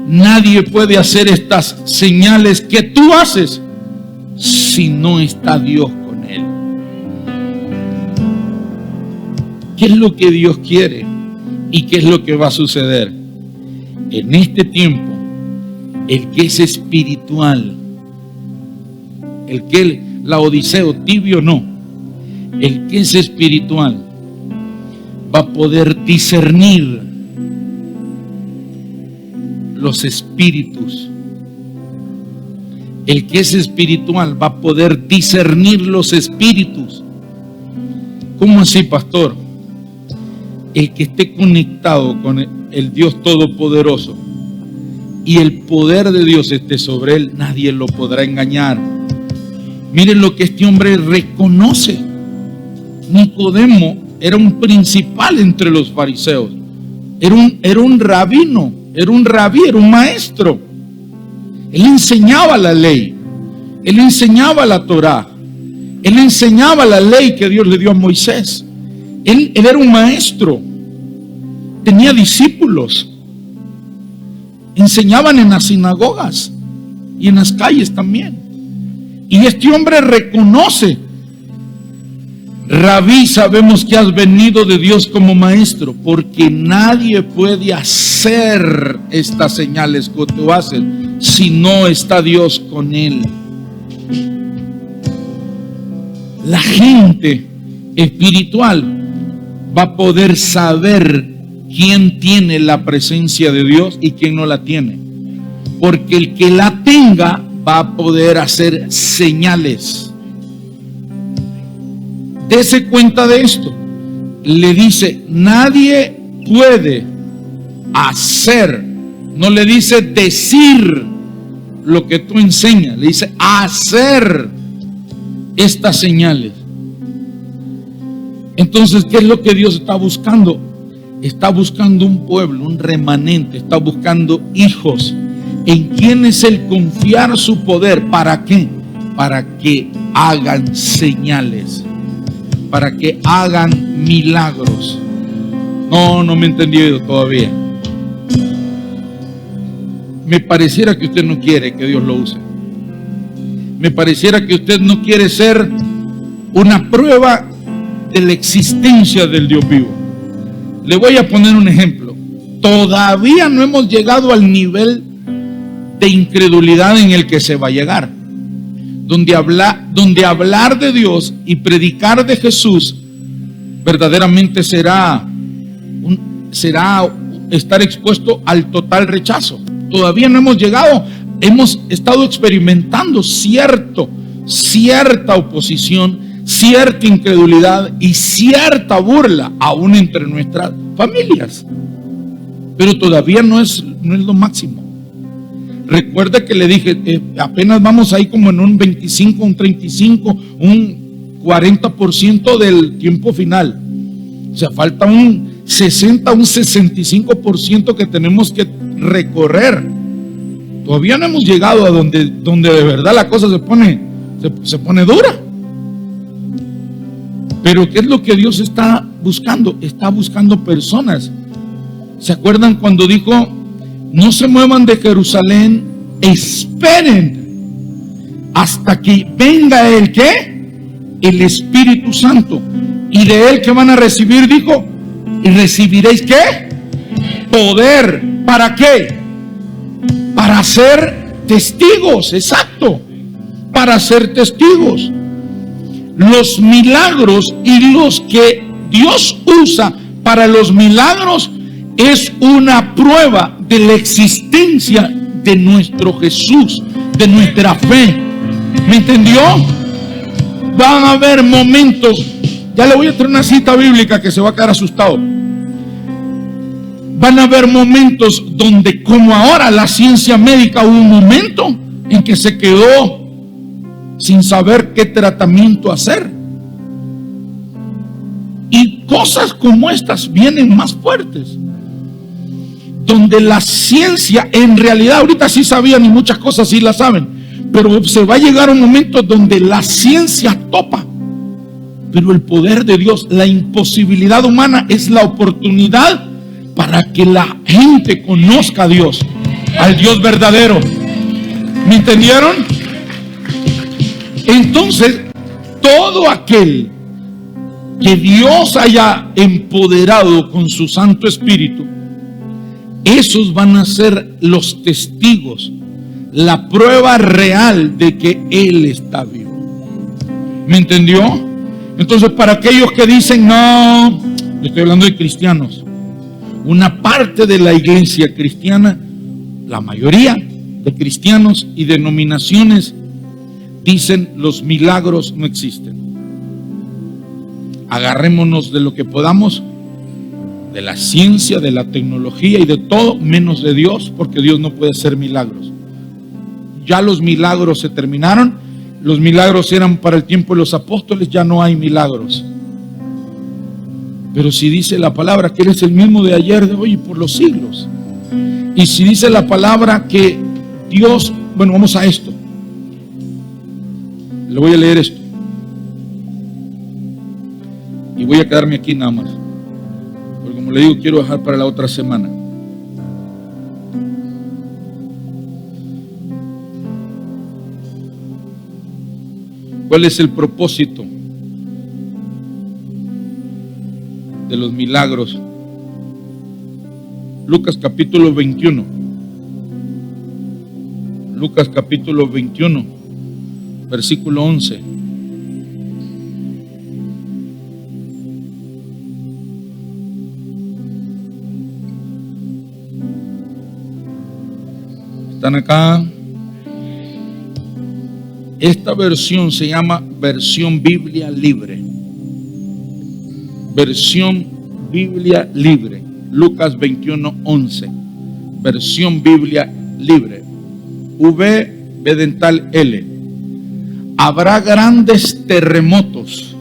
Nadie puede hacer estas señales que tú haces si no está Dios con él. ¿Qué es lo que Dios quiere? ¿Y qué es lo que va a suceder? En este tiempo, el que es espiritual, el que laodiceo, tibio no, el que es espiritual va a poder discernir los espíritus. El que es espiritual va a poder discernir los espíritus. ¿Cómo así, pastor? El que esté conectado con el Dios Todopoderoso y el poder de Dios esté sobre él, nadie lo podrá engañar. Miren lo que este hombre reconoce. Nicodemo era un principal entre los fariseos. Era un rabino, era un rabí, era un maestro. Él enseñaba la ley, él enseñaba la Torá, él enseñaba la ley que Dios le dio a Moisés. Él era un maestro, tenía discípulos, enseñaban en las sinagogas y en las calles también. Y este hombre reconoce: Rabí, sabemos que has venido de Dios como maestro, porque nadie puede hacer estas señales que tú haces si no está Dios con él. La gente espiritual va a poder saber quién tiene la presencia de Dios y quién no la tiene, porque el que la tenga va a poder hacer señales. Dese cuenta de esto. le dice, nadie puede hacer, no le dice decir lo que tú enseñas, le dice hacer estas señales. Entonces, ¿qué es lo que Dios está buscando? Está buscando un pueblo, un remanente, está buscando hijos en quienes Él confiar su poder. ¿Para qué? Para que hagan señales, para que hagan milagros. No me he entendido todavía. Me pareciera que usted no quiere que Dios lo use. Me pareciera que usted no quiere ser una prueba de la existencia del Dios vivo. Le voy a poner un ejemplo. Todavía no hemos llegado al nivel de incredulidad en el que se va a llegar, donde hablar de Dios y predicar de Jesús verdaderamente será estar expuesto al total rechazo. Todavía no hemos llegado. Hemos estado experimentando cierta oposición, cierta incredulidad y cierta burla aún entre nuestras familias, pero todavía no es lo máximo. Recuerda que le dije, apenas vamos ahí como en un 25, un 35, un 40% del tiempo final. O sea, falta un 60, un 65% que tenemos que recorrer. Todavía no hemos llegado a donde de verdad la cosa se pone dura. Pero ¿qué es lo que Dios está buscando? Está buscando personas. ¿Se acuerdan cuando dijo, no se muevan de Jerusalén, esperen hasta que venga el ¿qué? El Espíritu Santo. Y de Él que van a recibir, dijo, y recibiréis ¿qué? Poder. ¿Para qué? Para ser testigos, exacto. Para ser testigos. Los milagros y los que Dios usa para los milagros es una prueba de la existencia de nuestro Jesús, de nuestra fe. ¿Me entendió? Van a haber momentos, ya le voy a traer una cita bíblica que se va a quedar asustado. Van a haber momentos donde, como ahora la ciencia médica, hubo un momento en que se quedó sin saber qué tratamiento hacer. Y cosas como estas vienen más fuertes, donde la ciencia en realidad ahorita sí sabían y muchas cosas sí las saben, pero se va a llegar un momento donde la ciencia topa, pero el poder de Dios, la imposibilidad humana es la oportunidad para que la gente conozca a Dios, al Dios verdadero. ¿Me entendieron? Entonces, todo aquel que Dios haya empoderado con su Santo Espíritu, esos van a ser los testigos, la prueba real de que Él está vivo. ¿Me entendió? Entonces, para aquellos que dicen, no, estoy hablando de cristianos, una parte de la iglesia cristiana, la mayoría de cristianos y denominaciones dicen los milagros no existen. Agarrémonos de lo que podamos, de la ciencia, de la tecnología y de todo, menos de Dios, porque Dios no puede hacer milagros. Ya los milagros se terminaron. Los milagros eran para el tiempo de los apóstoles, ya no hay milagros. Pero si dice la palabra que Él es el mismo de ayer, de hoy y por los siglos. Y si dice la palabra que Dios, bueno, vamos a esto. Le voy a leer esto. Y voy a quedarme aquí nada más. Porque como le digo, quiero dejar para la otra semana. ¿Cuál es el propósito de los milagros? Lucas capítulo 21. Lucas capítulo 21, versículo 11. ¿Están acá? Esta versión se llama versión Biblia libre. versión Biblia libre, Lucas 21:11, versión Biblia libre, V dental L. Habrá grandes terremotos,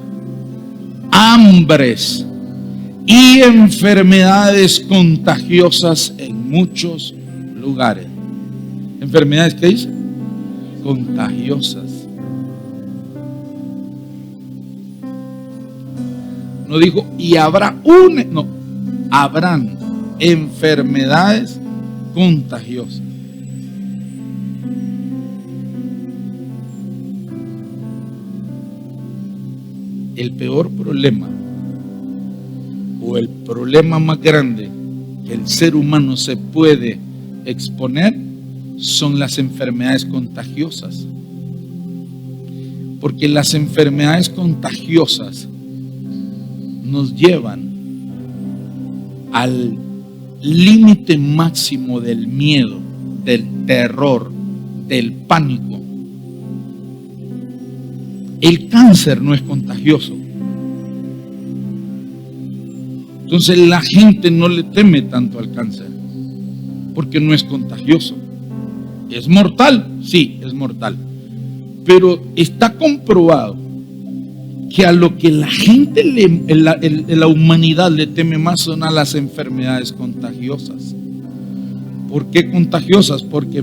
hambres y enfermedades contagiosas en muchos lugares. ¿Enfermedades qué dice? Contagiosas. No dijo, y habrá habrán enfermedades contagiosas. El peor problema, o el problema más grande que el ser humano se puede exponer, son las enfermedades contagiosas. Porque las enfermedades contagiosas nos llevan al límite máximo del miedo, del terror, del pánico. El cáncer no es contagioso. Entonces la gente no le teme tanto al cáncer, porque no es contagioso. ¿Es mortal? Sí, es mortal. Pero está comprobado que a lo que la gente, la humanidad le teme más son a las enfermedades contagiosas. ¿Por qué contagiosas? Porque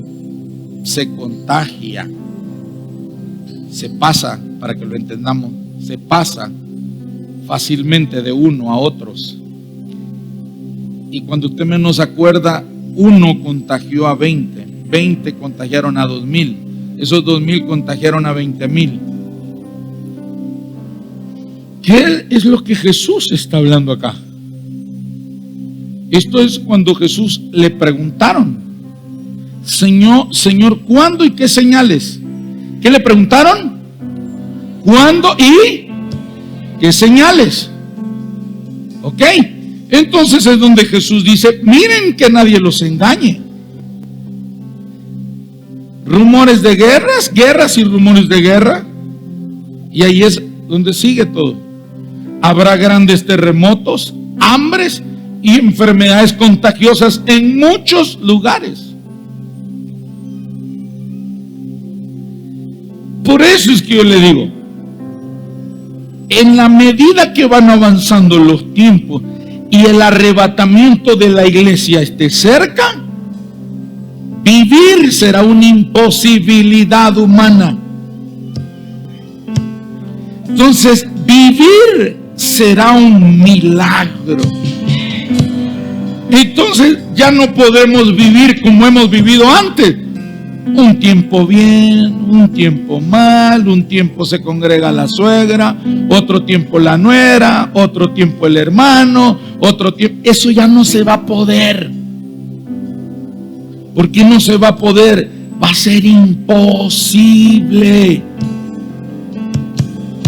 se contagia, se pasa, para que lo entendamos, se pasa fácilmente de uno a otros. Y cuando usted menos acuerda, uno contagió a 20, 20 contagiaron a 2000, esos 2000 contagiaron a 20,000. ¿Qué es lo que Jesús está hablando acá? Esto es cuando Jesús le preguntaron, Señor, ¿cuándo y qué señales? ¿Qué le preguntaron? ¿Cuándo y qué señales? ¿Ok? Entonces es donde Jesús dice, miren que nadie los engañe. Rumores de guerras y rumores de guerra. Y ahí es donde sigue todo. Habrá grandes terremotos, hambres y enfermedades contagiosas en muchos lugares. Por eso es que yo le digo, en la medida que van avanzando los tiempos y el arrebatamiento de la iglesia esté cerca, vivir será una imposibilidad humana. Entonces, vivir será un milagro. Entonces, ya no podemos vivir como hemos vivido antes. Un tiempo bien, un tiempo mal, un tiempo se congrega la suegra, otro tiempo la nuera, otro tiempo el hermano, otro tiempo. Eso ya no se va a poder. ¿Por qué no se va a poder? Va a ser imposible.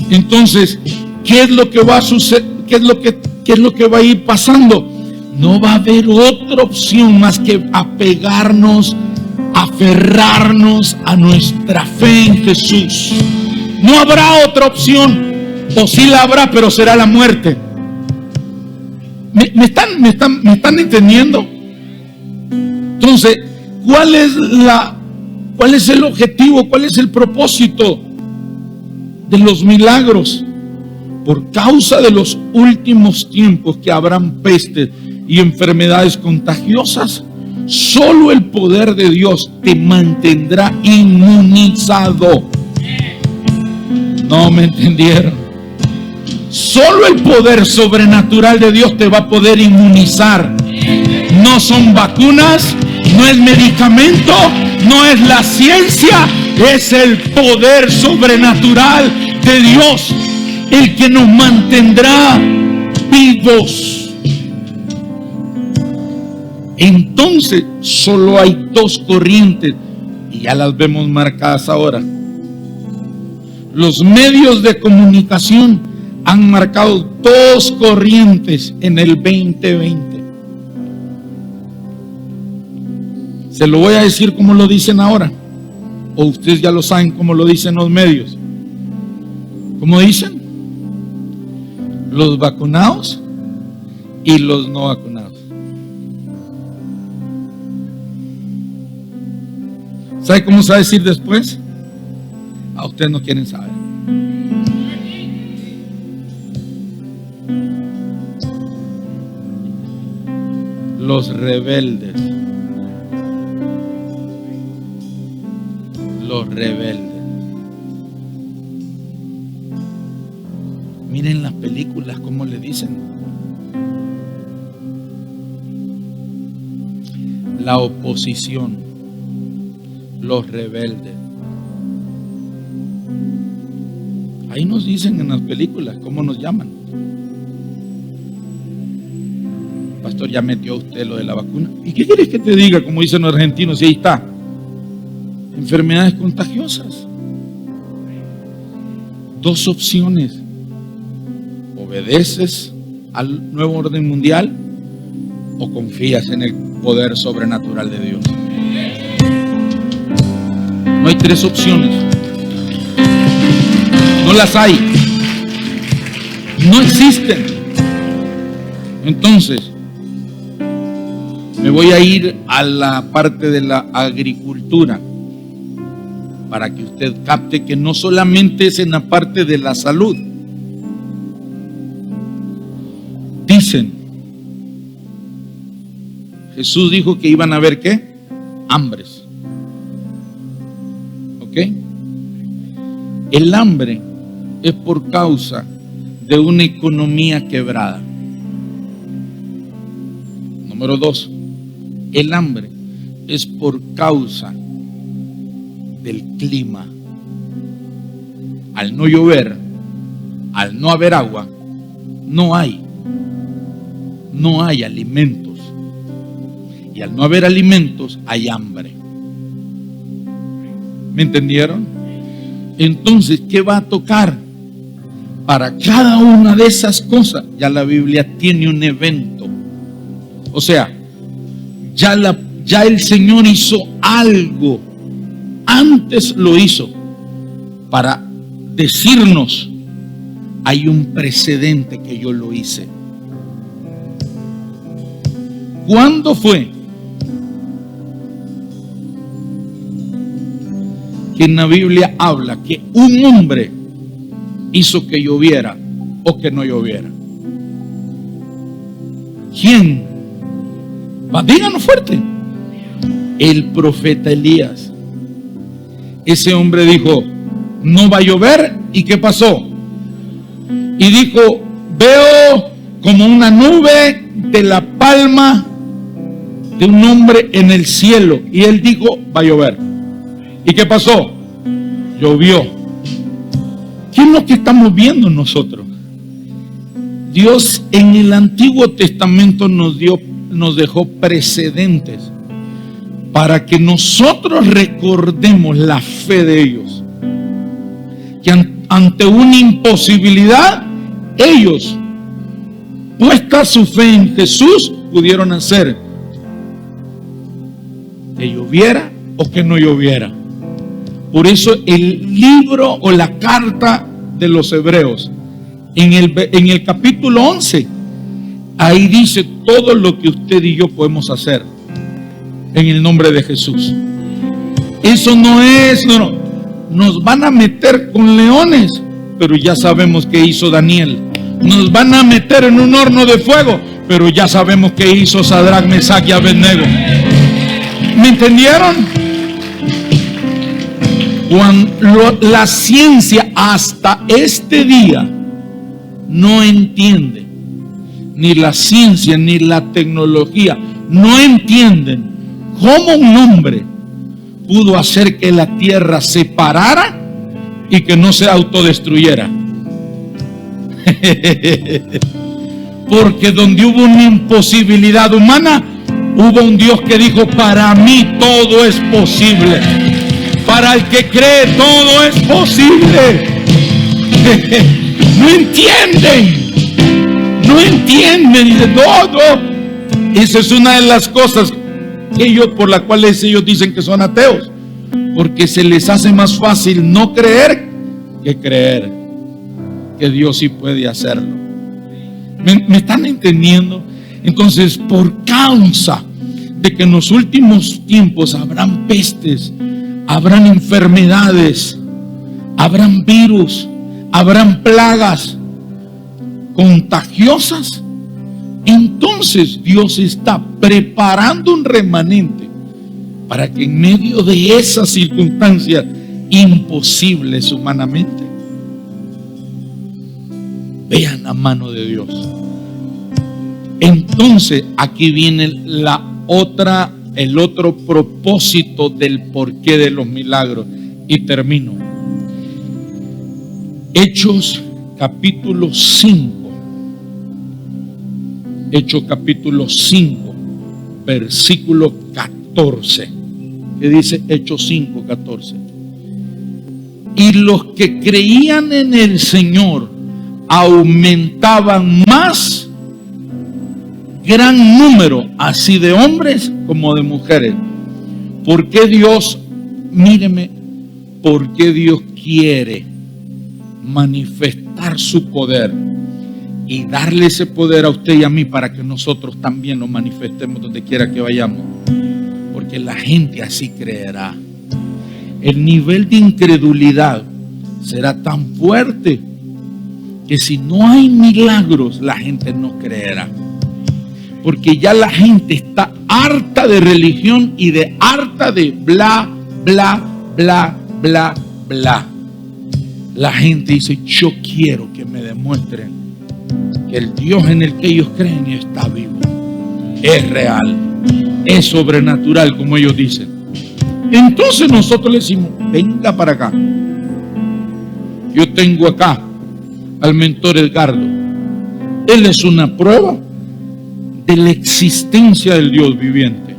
Entonces, ¿qué es lo que va a suceder? ¿Qué es lo que va a ir pasando? No va a haber otra opción más que apegarnos, aferrarnos a nuestra fe en Jesús. No habrá otra opción, o sí la habrá, pero será la muerte. ¿Me están entendiendo? Entonces, ¿cuál es el objetivo? ¿Cuál es el propósito de los milagros? Por causa de los últimos tiempos que habrán pestes y enfermedades contagiosas, solo el poder de Dios te mantendrá inmunizado. ¿No me entendieron? Solo el poder sobrenatural de Dios te va a poder inmunizar. No son vacunas, no es medicamento, no es la ciencia, es el poder sobrenatural de Dios el que nos mantendrá vivos. Entonces solo hay dos corrientes y ya las vemos marcadas ahora. Los medios de comunicación han marcado dos corrientes en el 2020. Se lo voy a decir como lo dicen ahora, o ustedes ya lo saben como lo dicen los medios. ¿Cómo dicen? los vacunados y los no vacunados. ¿Sabe cómo se va a decir después? A ustedes no quieren saber. Los rebeldes. Los rebeldes. Miren las películas cómo le dicen. La oposición. Los rebeldes. Ahí nos dicen en las películas cómo nos llaman. Pastor, ya metió usted lo de la vacuna. ¿Y qué quieres que te diga? Como dicen los argentinos, y ahí está. Enfermedades contagiosas. Dos opciones. ¿Obedeces al nuevo orden mundial o confías en el poder sobrenatural de Dios? No hay tres opciones. No las hay. No existen. Entonces, me voy a ir a la parte de la agricultura para que usted capte que no solamente es en la parte de la salud. Dicen, Jesús dijo que iban a haber ¿qué? Hambres. ¿Ok? El hambre es por causa de una economía quebrada. Número 2, el hambre es por causa del clima. Al no llover, al no haber agua, no hay alimentos. Y al no haber alimentos, hay hambre. ¿Me entendieron? Entonces, ¿qué va a tocar? Para cada una de esas cosas, ya la Biblia tiene un evento. O sea, ya el Señor hizo algo. Antes lo hizo para decirnos, hay un precedente que yo lo hice. ¿Cuándo fue? Que en la Biblia habla que un hombre hizo que lloviera o que no lloviera. ¿Quién? Díganos fuerte. El profeta Elías. Ese hombre dijo, no va a llover. ¿Y qué pasó? Y dijo, veo como una nube de la palma de un hombre en el cielo. Y él dijo, va a llover. ¿Y qué pasó? Llovió. ¿Qué es lo que estamos viendo nosotros? Dios en el Antiguo Testamento nos dejó precedentes para que nosotros recordemos la fe de ellos. Que ante una imposibilidad, ellos, puesta su fe en Jesús, pudieron hacer que lloviera o que no lloviera. Por eso el libro o la carta de los Hebreos, en el capítulo 11, ahí dice todo lo que usted y yo podemos hacer en el nombre de Jesús. Eso no es, no, nos van a meter con leones, pero ya sabemos qué hizo Daniel. Nos van a meter en un horno de fuego, pero ya sabemos qué hizo Sadrach, Mesach y Abednego. ¿Me entendieron? Cuando la ciencia hasta este día no entiende, ni la ciencia ni la tecnología no entienden cómo un hombre pudo hacer que la tierra se parara y que no se autodestruyera. Porque donde hubo una imposibilidad humana, hubo un Dios que dijo, para mí todo es posible. Para el que cree todo es posible. No entienden, dice todo. Esa es una de las cosas por las cuales ellos dicen que son ateos, porque se les hace más fácil no creer que creer que Dios sí puede hacerlo. ¿Me están entendiendo? Entonces, por causa de que en los últimos tiempos habrán pestes, habrán enfermedades, habrán virus, habrán plagas contagiosas, entonces Dios está preparando un remanente para que en medio de esas circunstancias imposibles humanamente, vean la mano de Dios. Entonces aquí viene el otro propósito del porqué de los milagros, y termino. Hechos capítulo 5. Hechos capítulo 5, versículo 14. ¿Qué dice Hechos 5, 14? Y los que creían en el Señor aumentaban más, gran número, así de hombres como de mujeres. Porque Dios, míreme, porque Dios quiere manifestar su poder y darle ese poder a usted y a mí para que nosotros también lo manifestemos donde quiera que vayamos. Porque la gente así creerá. El nivel de incredulidad será tan fuerte que si no hay milagros, la gente no creerá. Porque ya la gente está harta de religión y harta de bla, bla, bla, bla, bla. La gente dice: yo quiero que me demuestren que el Dios en el que ellos creen está vivo, es real, es sobrenatural, como ellos dicen. Entonces nosotros le decimos: venga para acá. Yo tengo acá al mentor Edgardo. Él es una prueba de la existencia del Dios viviente.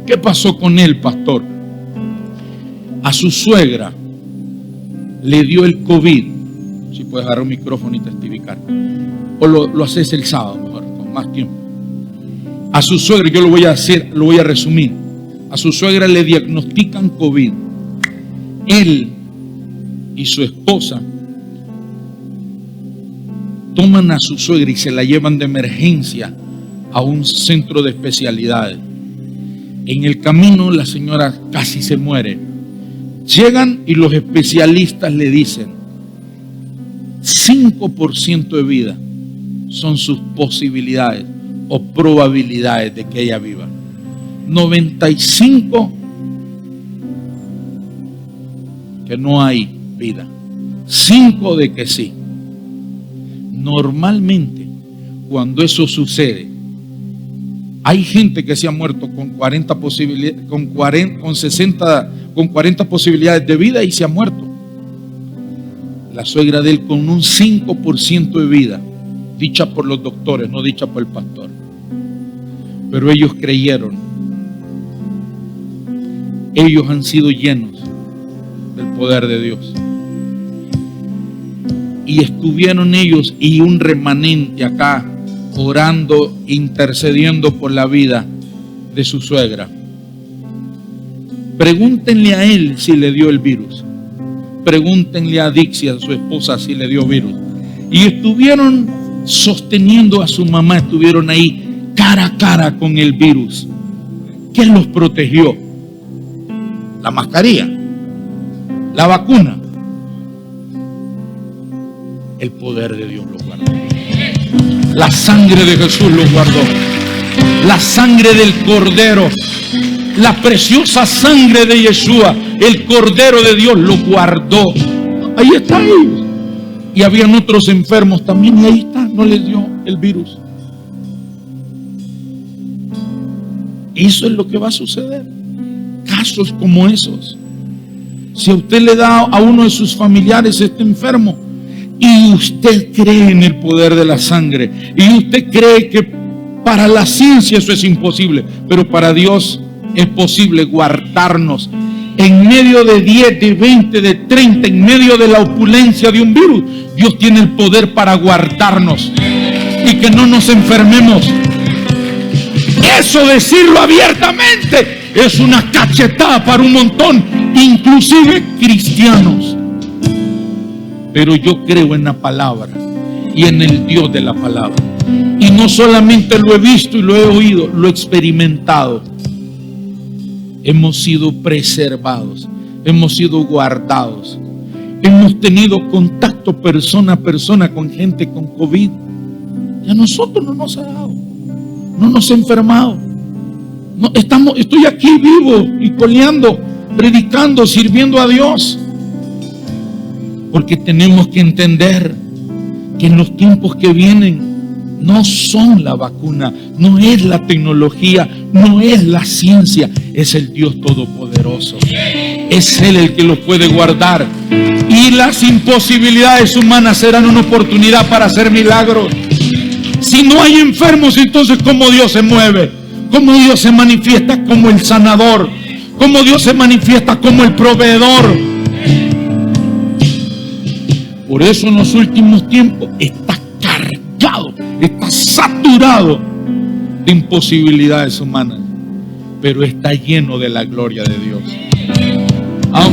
¿Qué pasó con él, pastor? A su suegra le dio el COVID. Si puedes agarrar un micrófono y testificar, o lo haces el sábado mejor, con más tiempo. A su suegra, yo lo voy a resumir. A su suegra le diagnostican COVID. Él y su esposa toman a su suegra y se la llevan de emergencia a un centro de especialidades. En el camino la señora casi se muere. Llegan y los especialistas le dicen: 5% de vida son sus posibilidades o probabilidades de que ella viva. 95 que no hay vida. 5 de que sí. Normalmente, cuando eso sucede, hay gente que se ha muerto con 40 posibilidades, con 40 posibilidades de vida y se ha muerto. La suegra de él con un 5% de vida, dicha por los doctores, no dicha por el pastor. Pero ellos creyeron. Ellos han sido llenos del poder de Dios. Y estuvieron ellos y un remanente acá orando, intercediendo por la vida de su suegra. Pregúntenle a él si le dio el virus. Pregúntenle a Dixia, su esposa, si le dio virus. Y estuvieron sosteniendo a su mamá, estuvieron ahí cara a cara con el virus. ¿Qué los protegió? La mascarilla, la vacuna. El poder de Dios los guardó. La sangre de Jesús los guardó. La sangre del Cordero, la preciosa sangre de Yeshua, el Cordero de Dios, lo guardó. Ahí están ellos. Y habían otros enfermos también, y ahí está, no les dio el virus. Eso es lo que va a suceder. Casos como esos. Si a usted le da a uno de sus familiares este enfermo, y usted cree en el poder de la sangre, y usted cree que para la ciencia eso es imposible, pero para Dios es posible guardarnos en medio de 10, de 20, de 30, en medio de la opulencia de un virus. Dios tiene el poder para guardarnos y que no nos enfermemos. Eso, decirlo abiertamente, es una cachetada para un montón, inclusive cristianos. Pero yo creo en la palabra y en el Dios de la palabra. Y no solamente lo he visto y lo he oído, lo he experimentado. Hemos sido preservados, hemos sido guardados, hemos tenido contacto persona a persona con gente con COVID. Y a nosotros no nos ha dado, no nos ha enfermado. No, estoy aquí vivo y coleando, predicando, sirviendo a Dios. Porque tenemos que entender que en los tiempos que vienen no son la vacuna, no es la tecnología, no es la ciencia, es el Dios Todopoderoso. Es Él el que los puede guardar. Y las imposibilidades humanas serán una oportunidad para hacer milagros. Si no hay enfermos, entonces ¿cómo Dios se mueve? ¿Cómo Dios se manifiesta como el sanador? ¿Cómo Dios se manifiesta como el proveedor? Por eso en los últimos tiempos está cargado, está saturado de imposibilidades humanas, pero está lleno de la gloria de Dios.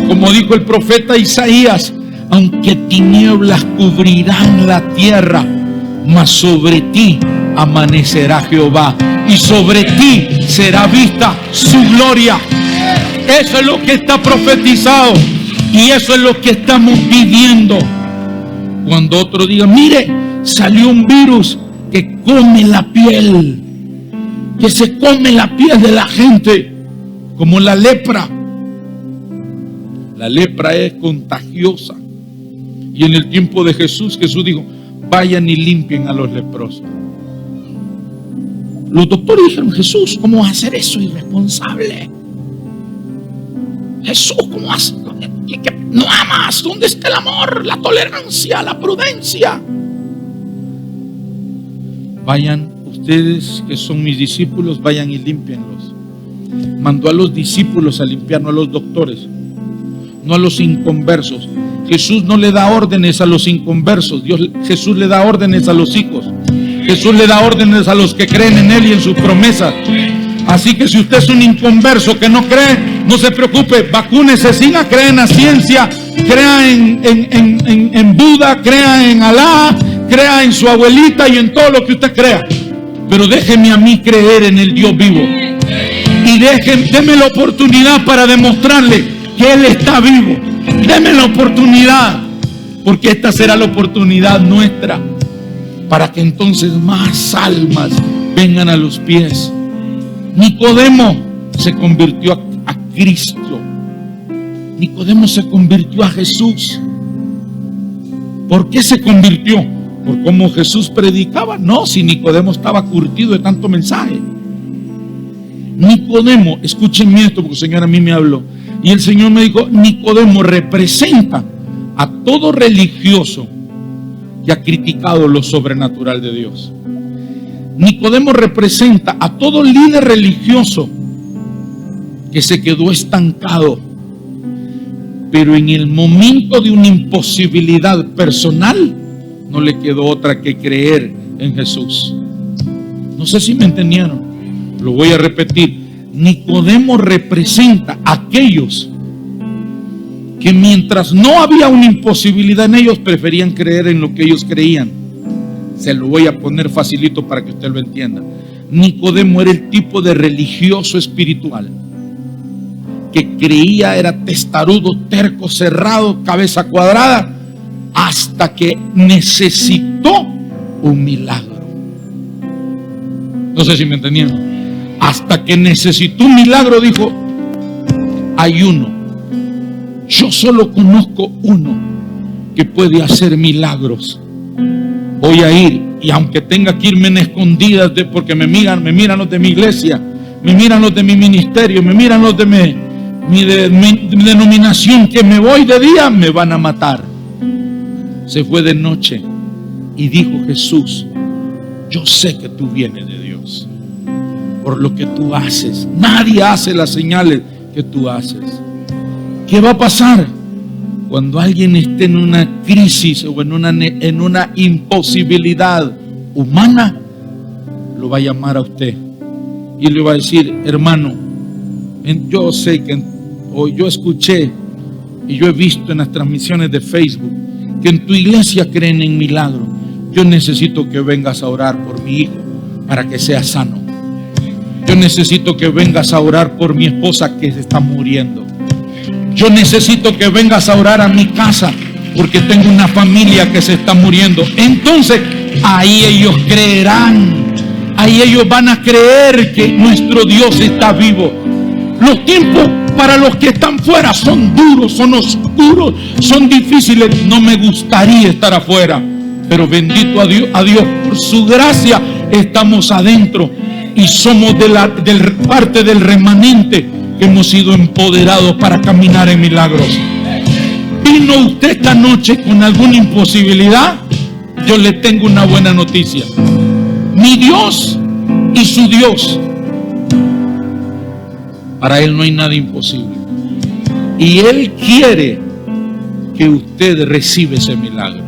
Como dijo el profeta Isaías, aunque tinieblas cubrirán la tierra, mas sobre ti amanecerá Jehová y sobre ti será vista su gloria. Eso es lo que está profetizado y eso es lo que estamos viviendo. Cuando otro diga, mire, salió un virus que come la piel, que se come la piel de la gente, como la lepra. La lepra es contagiosa. Y en el tiempo de Jesús dijo, vayan y limpien a los leprosos. Los doctores dijeron, Jesús, ¿cómo vas a hacer eso? Irresponsable. Jesús, ¿cómo vas a hacer? No amas. ¿Dónde está el amor, la tolerancia, la prudencia? Vayan, ustedes que son mis discípulos, vayan y límpienlos. Mandó a los discípulos a limpiar, no a los doctores, no a los inconversos. Jesús no le da órdenes a los inconversos. Jesús le da órdenes a los hijos. Jesús le da órdenes a los que creen en Él y en sus promesas. Así que si usted es un inconverso que no cree, no se preocupe, vacúnese, siga, crea en la ciencia, crea en Buda, crea en Alá, crea en su abuelita y en todo lo que usted crea. Pero déjeme a mí creer en el Dios vivo. Y déme la oportunidad para demostrarle que Él está vivo. Deme la oportunidad, porque esta será la oportunidad nuestra para que entonces más almas vengan a los pies. Nicodemo se convirtió a Cristo. Nicodemo se convirtió a Jesús. ¿Por qué se convirtió? ¿Por cómo Jesús predicaba? No, si Nicodemo estaba curtido de tanto mensaje. Nicodemo, escúchenme esto porque el Señor a mí me habló. Y el Señor me dijo, Nicodemo representa a todo religioso que ha criticado lo sobrenatural de Dios. Nicodemo representa a todo líder religioso que se quedó estancado, pero en el momento de una imposibilidad personal no le quedó otra que creer en Jesús. No sé si me entendieron, lo voy a repetir. Nicodemo representa a aquellos que mientras no había una imposibilidad en ellos, preferían creer en lo que ellos creían. Se lo voy a poner facilito para que usted lo entienda. Nicodemo era el tipo de religioso espiritual que creía, era testarudo, terco, cerrado, cabeza cuadrada, hasta que necesitó un milagro. No sé si me entendieron. Hasta que necesitó un milagro, dijo, hay uno. Yo solo conozco uno que puede hacer milagros. Voy a ir, y aunque tenga que irme en escondidas, porque me miran los de mi iglesia, me miran los de mi ministerio, me miran los de mi denominación, que me voy de día, me van a matar. Se fue de noche y dijo, Jesús, yo sé que tú vienes de Dios por lo que tú haces. Nadie hace las señales que tú haces. ¿Qué va a pasar? Cuando alguien esté en una crisis o en una imposibilidad humana, lo va a llamar a usted y le va a decir, hermano, yo sé que hoy yo escuché y yo he visto en las transmisiones de Facebook que en tu iglesia creen en milagros, yo necesito que vengas a orar por mi hijo para que sea sano. Yo necesito que vengas a orar por mi esposa que se está muriendo. Yo necesito que vengas a orar a mi casa porque tengo una familia que se está muriendo. Entonces, ahí ellos creerán. Ahí ellos van a creer que nuestro Dios está vivo. Los tiempos para los que están fuera son duros, son oscuros, son difíciles. No me gustaría estar afuera, pero bendito a Dios por su gracia estamos adentro y somos parte del remanente que hemos sido empoderados para caminar en milagros. ¿Vino usted esta noche con alguna imposibilidad? Yo le tengo una buena noticia. Mi Dios y su Dios, para Él no hay nada imposible. Y Él quiere que usted reciba ese milagro.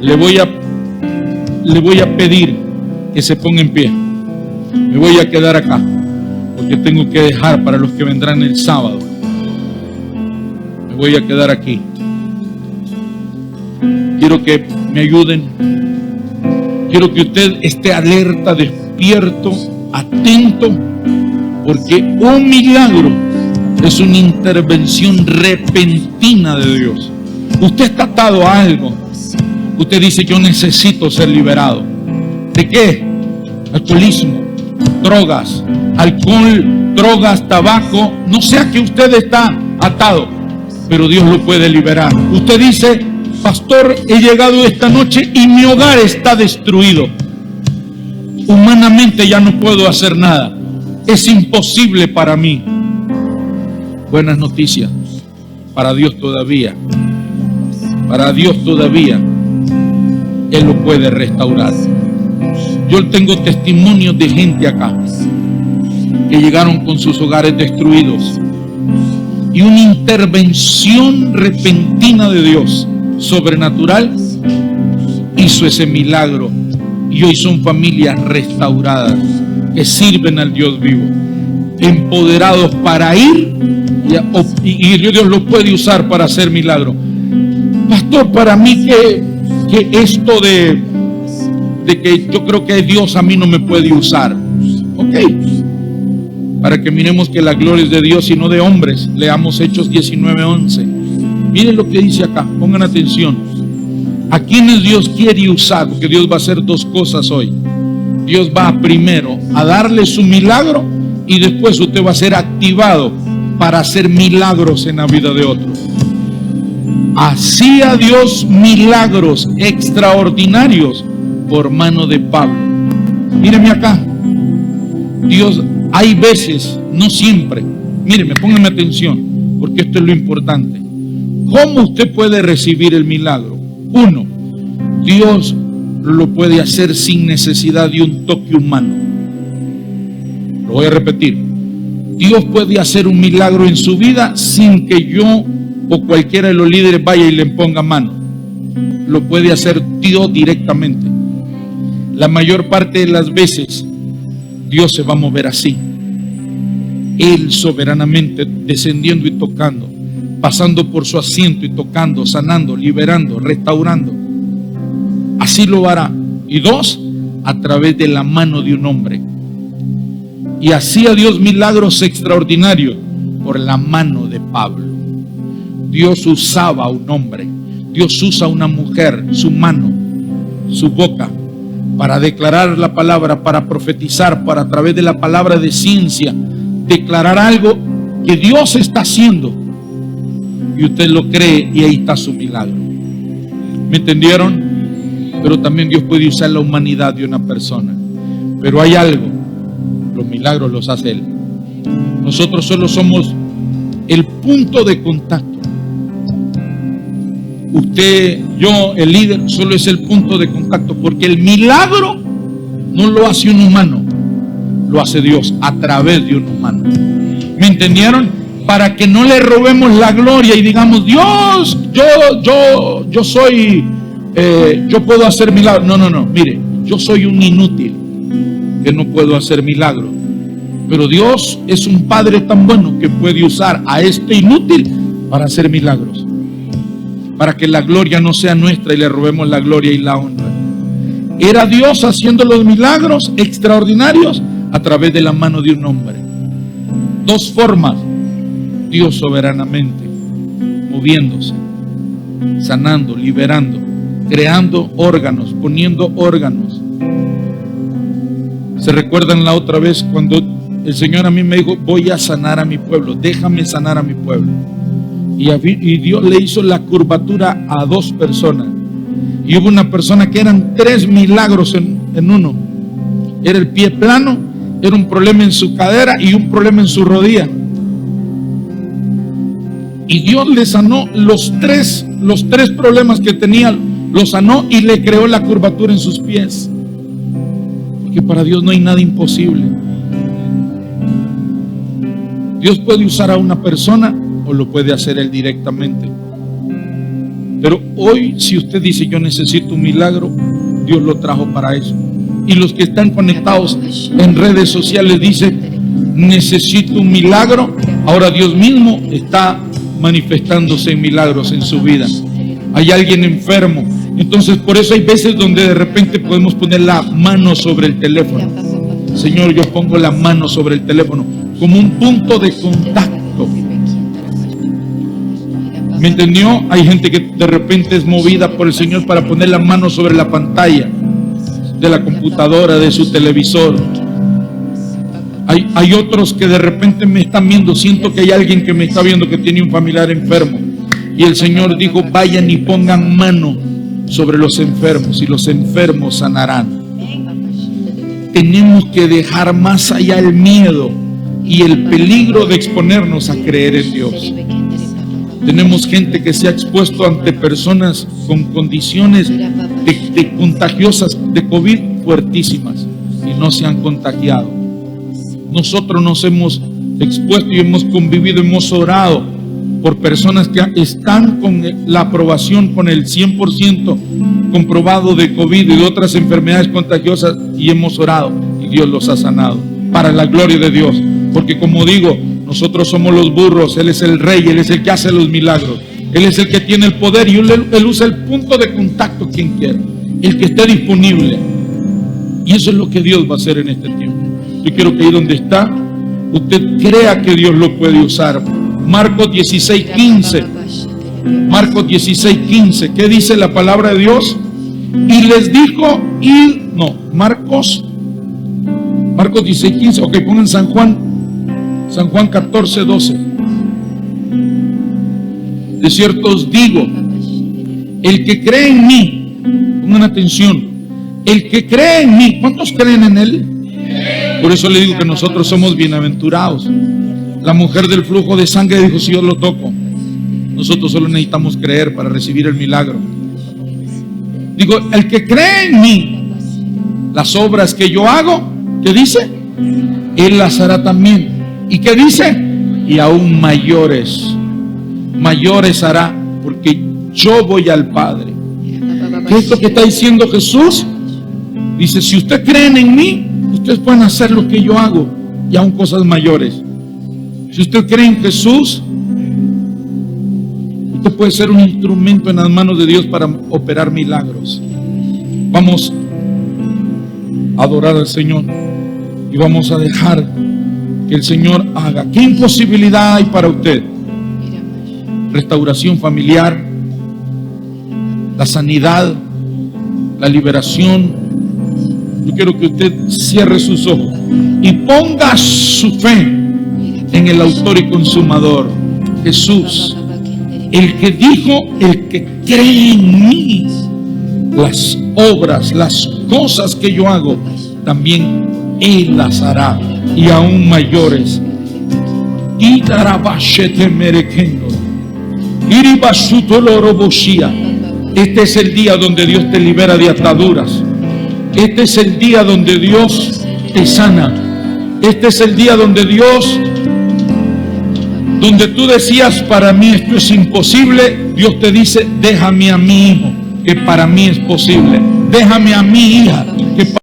Le voy a pedir que se ponga en pie. Me voy a quedar acá porque tengo que dejar para los que vendrán el sábado. Me voy a quedar aquí. Quiero que me ayuden. Quiero que usted esté alerta, despierto, atento, porque un milagro es una intervención repentina de Dios. Usted está atado a algo. Usted dice: yo necesito ser liberado. ¿De qué? Alcoholismo, drogas, alcohol, drogas, tabaco. No sé a qué usted está atado, pero Dios lo puede liberar. Usted dice: pastor, he llegado esta noche y mi hogar está destruido. Humanamente ya no puedo hacer nada. Es imposible para mí. Buenas noticias. Para Dios todavía. Para Dios todavía. Él lo puede restaurar. Yo tengo testimonios de gente acá que llegaron con sus hogares destruidos y una intervención repentina de Dios sobrenatural hizo ese milagro, y hoy son familias restauradas que sirven al Dios vivo, empoderados para ir, y Dios los puede usar para hacer milagros. Pastor, para mí que esto de que yo creo que Dios a mí no me puede usar. Ok, para que miremos que la gloria es de Dios y no de hombres. Leamos Hechos 19:11. Miren lo que dice acá, pongan atención. ¿A quiénes Dios quiere usar? Porque Dios va a hacer dos cosas hoy. Dios va primero a darle su milagro y después usted va a ser activado para hacer milagros en la vida de otros. Hacía Dios milagros extraordinarios por mano de Pablo. Míreme acá. Dios, hay veces, no siempre. Míreme, pónganme atención, porque esto es lo importante. ¿Cómo usted puede recibir el milagro? Uno, Dios lo puede hacer sin necesidad de un toque humano. Lo voy a repetir. Dios puede hacer un milagro en su vida sin que yo o cualquiera de los líderes vaya y le ponga mano. Lo puede hacer Dios directamente. La mayor parte de las veces Dios se va a mover así. Él soberanamente descendiendo y tocando, pasando por su asiento y tocando, sanando, liberando, restaurando. Así lo hará. Y dos, a través de la mano de un hombre. Y hacía Dios milagros extraordinarios por la mano de Pablo. Dios usaba a un hombre, Dios usa a una mujer, su mano, su boca, para declarar la palabra, para profetizar, para a través de la palabra de ciencia, declarar algo que Dios está haciendo. Y usted lo cree y ahí está su milagro. ¿Me entendieron? Pero también Dios puede usar la humanidad de una persona. Pero hay algo, los milagros los hace Él. Nosotros solo somos el punto de contacto. Usted, yo, el líder, solo es el punto de contacto, porque el milagro no lo hace un humano, lo hace Dios a través de un humano. ¿Me entendieron? Para que no le robemos la gloria y digamos: Dios, yo soy, yo puedo hacer milagros. No, mire, yo soy un inútil que no puedo hacer milagros, pero Dios es un Padre tan bueno que puede usar a este inútil para hacer milagros, para que la gloria no sea nuestra y le robemos la gloria y la honra. Era Dios haciendo los milagros extraordinarios a través de la mano de un hombre. Dos formas: Dios soberanamente moviéndose, sanando, liberando, creando órganos, poniendo órganos. ¿Se recuerdan la otra vez cuando el Señor a mí me dijo: voy a sanar a mi pueblo, déjame sanar a mi pueblo? Y Dios le hizo la curvatura a dos personas. Y hubo una persona que eran 3 milagros en uno. Era el pie plano, era un problema en su cadera y un problema en su rodilla. Y Dios le sanó los tres problemas que tenía, los sanó y le creó la curvatura en sus pies. Porque para Dios no hay nada imposible. Dios puede usar a una persona o lo puede hacer Él directamente. Pero hoy, si usted dice: yo necesito un milagro, Dios lo trajo para eso. Y los que están conectados en redes sociales dicen: necesito un milagro. Ahora Dios mismo está manifestándose en milagros en su vida. Hay alguien enfermo. Entonces por eso hay veces donde de repente podemos poner la mano sobre el teléfono. Señor, yo pongo la mano sobre el teléfono como un punto de contacto. ¿Me entendió? Hay gente que de repente es movida por el Señor para poner la mano sobre la pantalla de la computadora, de su televisor. Hay otros que de repente me están viendo. Siento que hay alguien que me está viendo que tiene un familiar enfermo. Y el Señor dijo: vayan y pongan mano sobre los enfermos y los enfermos sanarán. Tenemos que dejar más allá el miedo y el peligro de exponernos a creer en Dios. Tenemos gente que se ha expuesto ante personas con condiciones de contagiosas de COVID fuertísimas y no se han contagiado. Nosotros nos hemos expuesto y hemos convivido, hemos orado por personas que están con la aprobación, con el 100% comprobado de COVID y de otras enfermedades contagiosas, y hemos orado y Dios los ha sanado para la gloria de Dios. Porque como digo, nosotros somos los burros, Él es el rey, Él es el que hace los milagros, Él es el que tiene el poder y Él usa el punto de contacto quien quiera, el que esté disponible. Y eso es lo que Dios va a hacer en este tiempo. Yo quiero que ahí donde está, usted crea que Dios lo puede usar. Marcos 16:15. Marcos 16:15. ¿Qué dice la palabra de Dios? Y les dijo, Marcos 16:15. Ok, pongan San Juan 14:12. De cierto os digo, el que cree en mí, pongan atención, el que cree en mí, ¿cuántos creen en Él? Por eso le digo que nosotros somos bienaventurados. La mujer del flujo de sangre dijo: si yo lo toco. Nosotros solo necesitamos creer para recibir el milagro. Digo, el que cree en mí, las obras que yo hago, ¿qué dice? Él las hará también. ¿Y qué dice? Y aún mayores hará, porque yo voy al Padre. ¿Qué es lo que está diciendo Jesús? Dice: si ustedes creen en mí, ustedes pueden hacer lo que yo hago y aún cosas mayores. Si usted cree en Jesús, usted puede ser un instrumento en las manos de Dios para operar milagros. Vamos a adorar al Señor y vamos a dejar que el Señor haga. ¿Qué imposibilidad hay para usted? Restauración familiar, la sanidad, la liberación. Yo quiero que usted cierre sus ojos y ponga su fe en el autor y consumador, Jesús, el que dijo: el que cree en mí, las obras, las cosas que yo hago, también Él las hará y aún mayores. Este es el día donde Dios te libera de ataduras. Este es el día donde Dios te sana. Este es el día donde donde tú decías: para mí esto es imposible. Dios te dice: déjame a mi hijo, que para mí es posible. Déjame a mi hija, que para